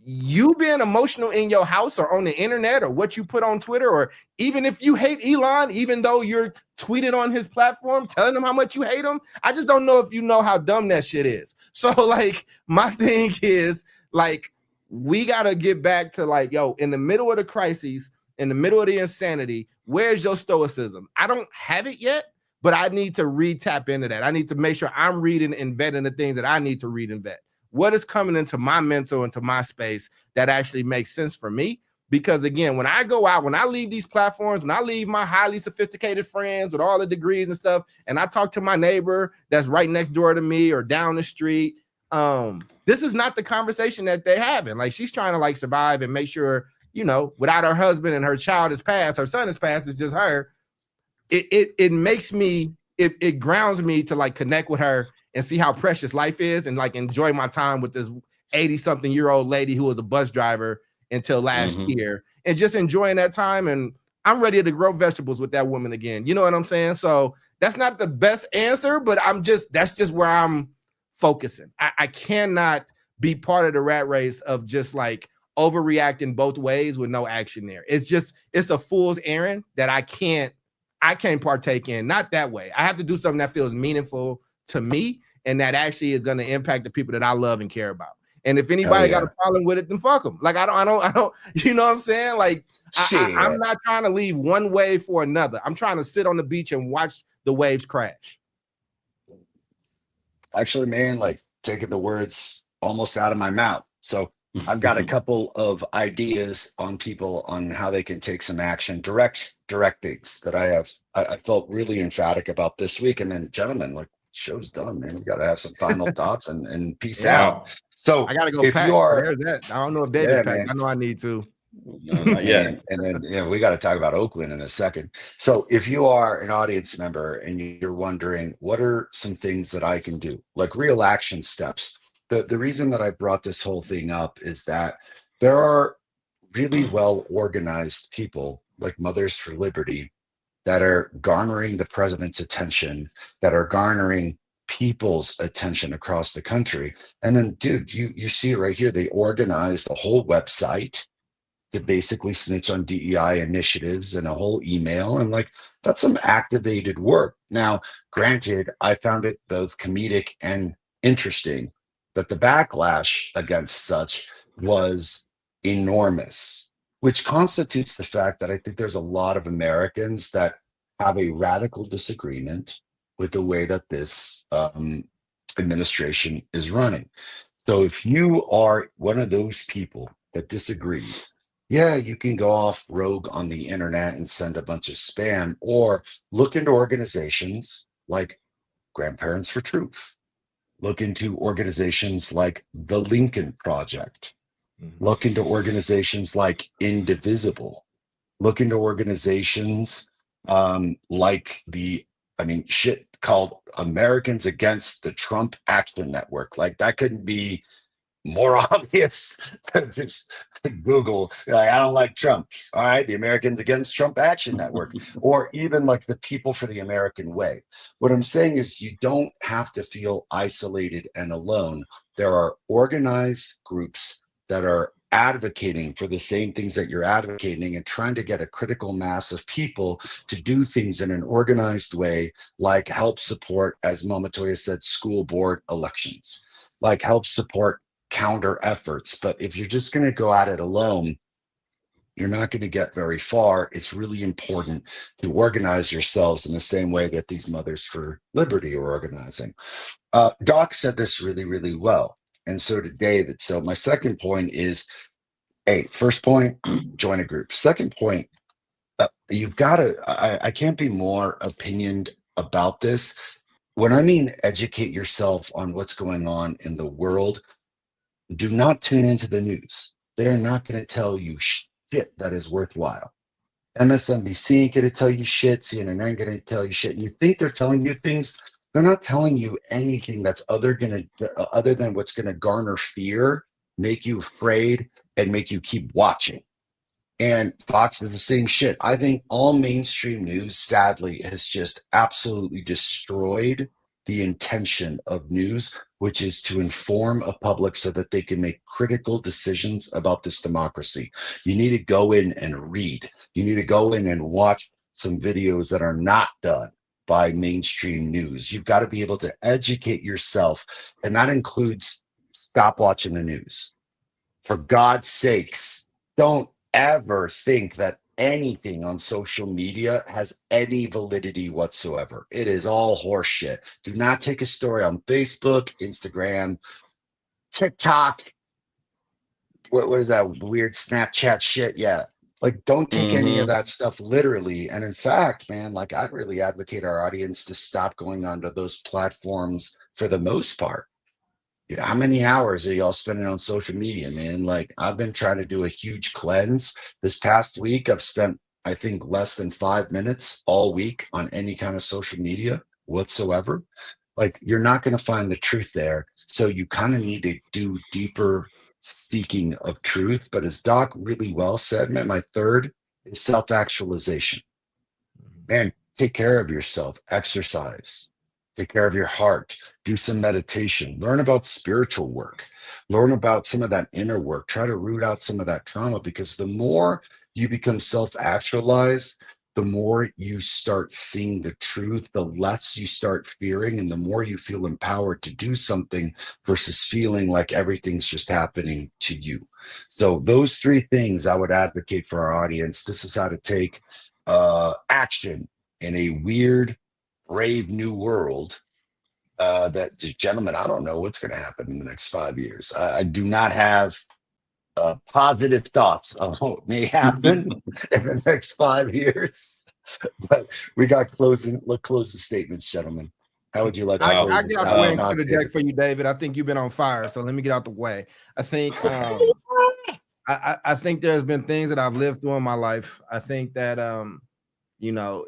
You being emotional in your house or on the internet or what you put on Twitter, or even if you hate Elon, even though you're tweeting on his platform, telling him how much you hate him, I just don't know if you know how dumb that shit is. So like, my thing is, Like, we got to get back to like, yo, in the middle of the crises, in the middle of the insanity, where's your stoicism? I don't have it yet, but I need to tap into that. I need to make sure I'm reading and vetting the things that I need to read and vet. What is coming into my mental, into my space that actually makes sense for me? Because again, when I go out, when I leave these platforms, when I leave my highly sophisticated friends with all the degrees and stuff, and I talk to my neighbor that's right next door to me or down the street, this is not the conversation that they're having. Like, she's trying to like survive and make sure, you know, without her husband and her child is passed, her son is passed, it's just her. It makes me, it grounds me to like connect with her and see how precious life is and like enjoy my time with this 80-something-year-old lady who was a bus driver until last year, and just enjoying that time. And I'm ready to grow vegetables with that woman again. You know what I'm saying? So that's not the best answer, but that's just where I'm focusing. I cannot be part of the rat race of just like overreacting both ways with no action there. It's a fool's errand that I can't partake in. Not that way. I have to do something that feels meaningful to me and that actually is going to impact the people that I love and care about. And if anybody got a problem with it, then fuck them. Like, I don't, you know what I'm saying? Like, I'm not trying to leave one wave for another. I'm trying to sit on the beach and watch the waves crash. Actually, man, like taking the words almost out of my mouth. So I've got a couple of ideas on people on how they can take some action, direct things that I felt really emphatic about this week. And then, gentlemen, like, show's done, man. We got to have some final thoughts and peace out. So I got to go pack. There's that. I don't know if David packed. I know I need to. No, not yet. And then we got to talk about Oakland in a second. So if you are an audience member and you're wondering, what are some things that I can do, like real action steps? The reason that I brought this whole thing up is that there are really well organized people like Mothers for Liberty that are garnering the president's attention, that are garnering people's attention across the country. And then, dude, you see it right here. They organized a whole website to basically snitch on DEI initiatives and a whole email. And like, that's some activated work. Now, granted, I found it both comedic and interesting that the backlash against such was enormous, which constitutes the fact that I think there's a lot of Americans that have a radical disagreement with the way that this administration is running. So if you are one of those people that disagrees, yeah, you can go off rogue on the internet and send a bunch of spam, or look into organizations like Grandparents for Truth. Look into organizations like the Lincoln Project. Look into organizations like Indivisible. Look into organizations like called Americans Against the Trump Action Network. Like, that couldn't be more obvious than just Google, like, I don't like Trump. All right, the Americans Against Trump Action Network, or even like the People for the American Way. What I'm saying is, you don't have to feel isolated and alone. There are organized groups that are advocating for the same things that you're advocating and trying to get a critical mass of people to do things in an organized way, like help support, as Mama Toya said, school board elections, like help support counter efforts. But if you're just going to go at it alone, you're not going to get very far. It's really important to organize yourselves in the same way that these Mothers for Liberty are organizing. Doc said this really, really well, and so did David. So my second point is, hey, first point, join a group. Second point, you've got to, I can't be more opinioned about this. When I mean educate yourself on what's going on in the world, do not tune into the news. They're not going to tell you shit that is worthwhile. MSNBC ain't going to tell you shit. CNN ain't going to tell you shit. You think they're telling you things? They're not telling you anything that's other than what's going to garner fear, make you afraid, and make you keep watching. And Fox is the same shit. I think all mainstream news, sadly, has just absolutely destroyed the intention of news, which is to inform a public so that they can make critical decisions about this democracy. You need to go in and read. You need to go in and watch some videos that are not done by mainstream news. You've got to be able to educate yourself, and that includes stop watching the news. for God's sakes, don't ever think that anything on social media has any validity whatsoever. It is all horseshit. Do not take a story on Facebook, Instagram, TikTok. What is that weird Snapchat shit? Yeah. Like, don't take any of Mm-hmm. that stuff literally. And in fact, man, like, I'd really advocate our audience to stop going onto those platforms for the most part. Yeah, how many hours are y'all spending on social media, man? Like, I've been trying to do a huge cleanse. This past week, I've spent, I think, less than 5 minutes all week on any kind of social media whatsoever. Like, you're not going to find the truth there. So you kind of need to do deeper seeking of truth. But as Doc really well said, man, my third is self-actualization. Man, take care of yourself, exercise, take care of your heart, do some meditation, learn about spiritual work, learn about some of that inner work, try to root out some of that trauma, because the more you become self-actualized, the more you start seeing the truth, the less you start fearing, and the more you feel empowered to do something versus feeling like everything's just happening to you. So those three things I would advocate for our audience. This is how to take action in a weird, brave new world. That, gentlemen, I don't know what's going to happen in the next 5 years. I do not have positive thoughts of what may happen in the next 5 years. But we got closing. Let's close the statements, gentlemen. How would you like to I close get this out the way out? and Not clear the David. deck for you, David. I think you've been on fire, so let me get out the way. I think I think there's been things that I've lived through in my life. I think that you know,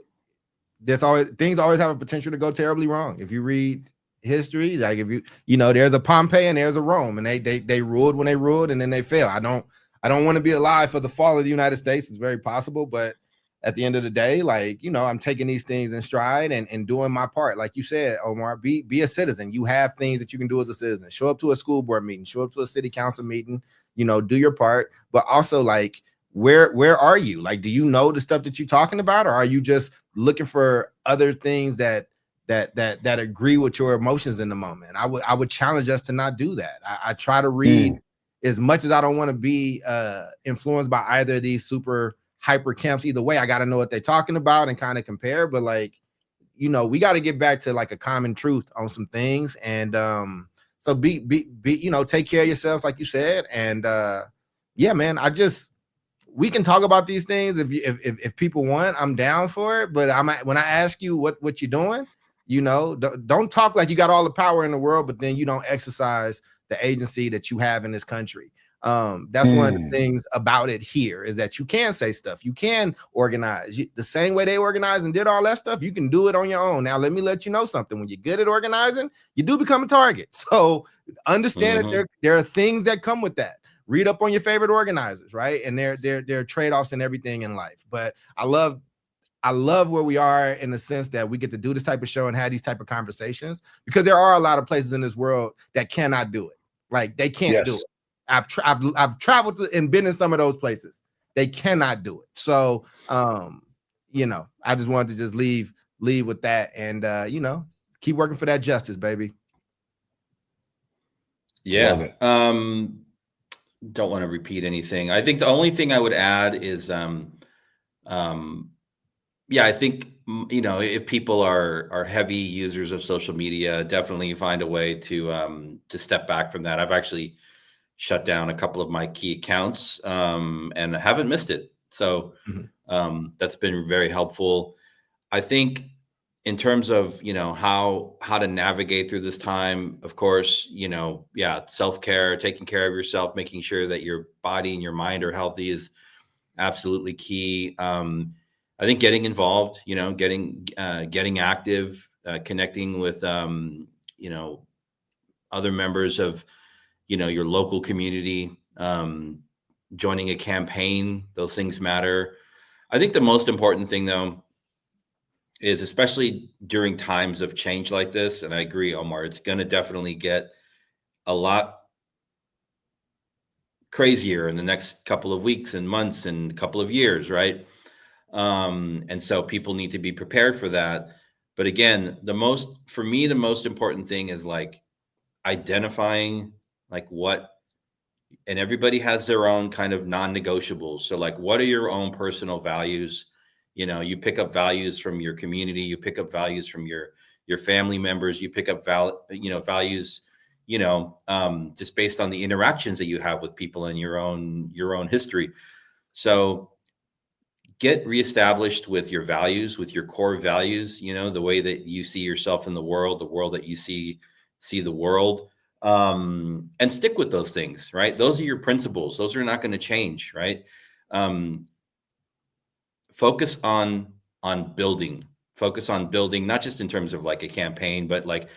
there's always things always have a potential to go terribly wrong. If you read history, like if you know, there's a Pompey and there's a Rome, and they ruled when they ruled, and then they fell. I don't want to be alive for the fall of the United States. It's very possible, but at the end of the day, like, you know, I'm taking these things in stride and doing my part. Like you said, Omar, be a citizen. You have things that you can do as a citizen. Show up to a school board meeting, show up to a city council meeting, you know, do your part. But also, like, where are you? Like, do you know the stuff that you're talking about, or are you just looking for other things that agree with your emotions in the moment? I would challenge us to not do that. I try to read as much as I don't want to be influenced by either of these super hyper camps. Either way, I got to know what they're talking about and kind of compare. But, like, you know, we got to get back to like a common truth on some things. And so be you know, take care of yourselves, like you said. And yeah, man, we can talk about these things if people want. I'm down for it. But when I ask you what you're doing, you know, don't talk like you got all the power in the world, but then you don't exercise the agency that you have in this country. That's one of the things about it here, is that you can say stuff, you can organize the same way they organized and did all that stuff. You can do it on your own. Now, let me let you know something. When you're good at organizing, you do become a target. So understand that there are things that come with that. Read up on your favorite organizers, right? And there are trade-offs in everything in life. But I love where we are, in the sense that we get to do this type of show and have these type of conversations, because there are a lot of places in this world that cannot do it. Like, they can't do it. I've traveled to and been in some of those places. They cannot do it. So, you know, I just wanted to just leave with that, and you know, keep working for that justice, baby. Yeah. Don't want to repeat anything. I think the only thing I would add is, yeah, I think, you know, if people are heavy users of social media, definitely find a way to step back from that. I've actually shut down a couple of my key accounts, and I haven't missed it. So that's been very helpful. I think in terms of, you know, how to navigate through this time, of course, you know, yeah, self-care, taking care of yourself, making sure that your body and your mind are healthy is absolutely key. I think getting involved, you know, getting active, connecting with, you know, other members of, you know, your local community, joining a campaign, those things matter. I think the most important thing, though, is, especially during times of change like this, and I agree, Omar, it's going to definitely get a lot crazier in the next couple of weeks and months and couple of years, right? And so people need to be prepared for that. But again, for me, the most important thing is, like, identifying, like, what and everybody has their own kind of non-negotiables. So like, what are your own personal values? You know, you pick up values from your community, you pick up values from your family members, you pick up values, just based on the interactions that you have with people in your own history. So get reestablished with your values, with your core values, the way that you see yourself in the world that you see the world, and stick with those things, right? Those are your principles. Those are not going to change, right? Focus on building, not just in terms of like a campaign, but like,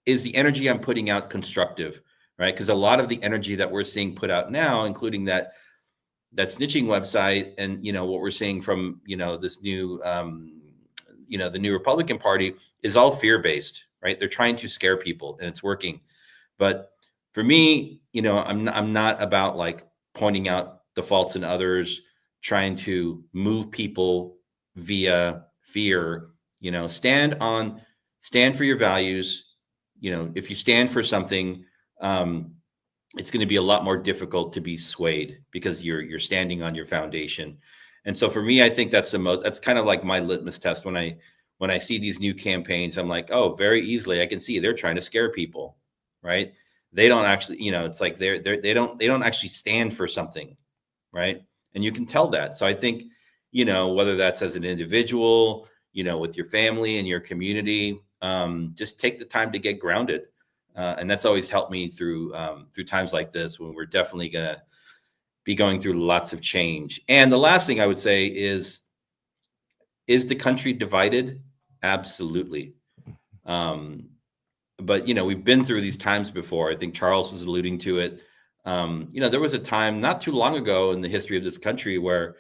is the energy I'm putting out constructive, right? Because a lot of the energy that we're seeing put out now, including that snitching website, and what we're seeing from this new the new Republican Party, is all fear-based, right? They're trying to scare people, and it's working. But for me, I'm not about like pointing out the faults in others, trying to move people via fear. Stand for your values. If you stand for something, it's going to be a lot more difficult to be swayed, because you're standing on your foundation. And so for me, I think that's kind of like my litmus test. When I see these new campaigns, I'm like, oh, very easily I can see they're trying to scare people, right? They don't actually, it's like they don't actually stand for something, right? And you can tell that. So I think, whether that's as an individual, with your family and your community, just take the time to get grounded. And that's always helped me through times like this, when we're definitely going to be going through lots of change. And the last thing I would say is the country divided? Absolutely. But, we've been through these times before. I think Charles was alluding to it. There was a time not too long ago in the history of this country where,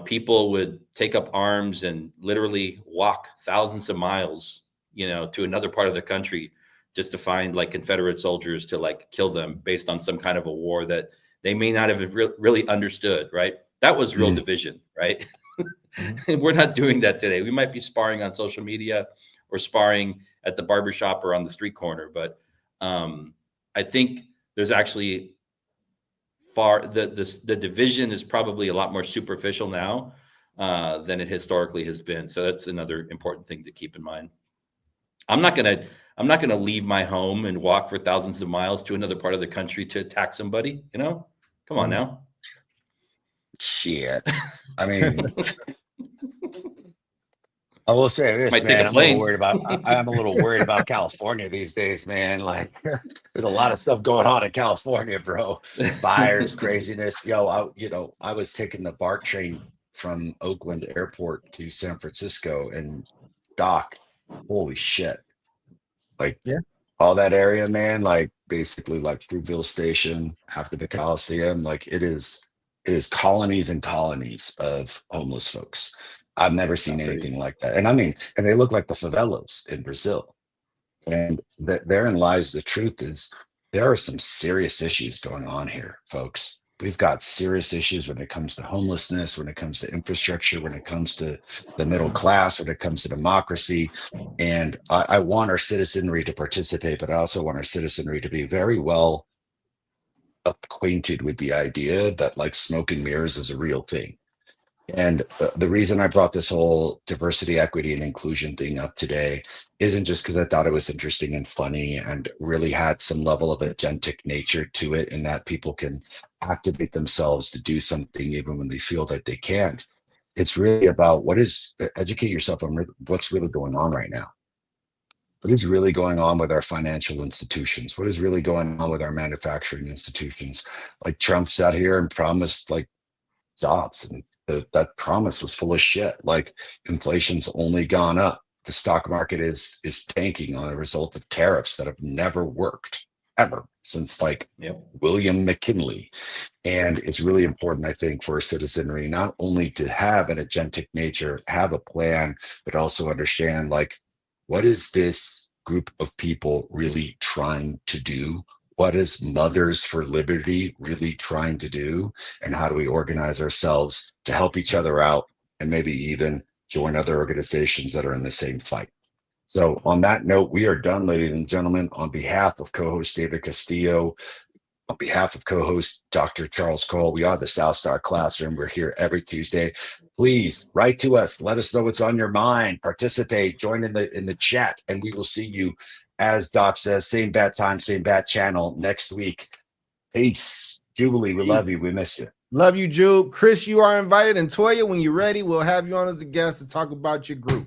people would take up arms and literally walk thousands of miles, to another part of the country, just to find like Confederate soldiers to like kill them based on some kind of a war that they may not have really understood, right? That was real division, right? And we're not doing that today. We might be sparring on social media or sparring at the barbershop or on the street corner, but I think there's actually the division is probably a lot more superficial now than it historically has been. So that's another important thing to keep in mind. I'm not gonna leave my home and walk for thousands of miles to another part of the country to attack somebody. Come on now. Shit. I mean, I will say this, Might man. take a plane. I'm a little worried about California these days, man. Like, there's a lot of stuff going on in California, bro. Fires, craziness. I was taking the BART train from Oakland Airport to San Francisco, and Doc, holy shit. Like, Yeah. all that area, man, like basically like Fruitville Station after the Coliseum, like it is colonies and colonies of homeless folks. I've never seen anything like that. And I mean, and they look like the favelas in Brazil. And therein lies the truth is there are some serious issues going on here, folks. We've got serious issues when it comes to homelessness, when it comes to infrastructure, when it comes to the middle class, when it comes to democracy. And I want our citizenry to participate, but I also want our citizenry to be very well acquainted with the idea that like smoke and mirrors is a real thing. And the reason I brought this whole diversity, equity, and inclusion thing up today isn't just because I thought it was interesting and funny and really had some level of agentic nature to it, in that people can activate themselves to do something even when they feel that they can't. It's really about educate yourself on what's really going on right now. What is really going on with our financial institutions? What is really going on with our manufacturing institutions? Like, Trump sat here and promised like jobs, and that promise was full of shit. Like, inflation's only gone up. The stock market is tanking on a result of tariffs that have never worked ever since like William McKinley. And it's really important, I think, for citizenry not only to have an agentic nature, have a plan, but also understand like, what is this group of people really trying to do? What is Mothers for Liberty really trying to do? And how do we organize ourselves to help each other out, and maybe even join other organizations that are in the same fight? So on that note, we are done, ladies and gentlemen. On behalf of co-host David Castillo, On behalf of co-host Dr. Charles Cole, we are the South Star Classroom. We're here every Tuesday. Please write to us. Let us know what's on your mind. Participate. Join in the chat, and we will see you, as Doc says, same bat time, same bat channel next week. Peace. Jubilee, we love you. We miss you. Love you, Jube. Chris, you are invited. And Toya, when you're ready, we'll have you on as a guest to talk about your group.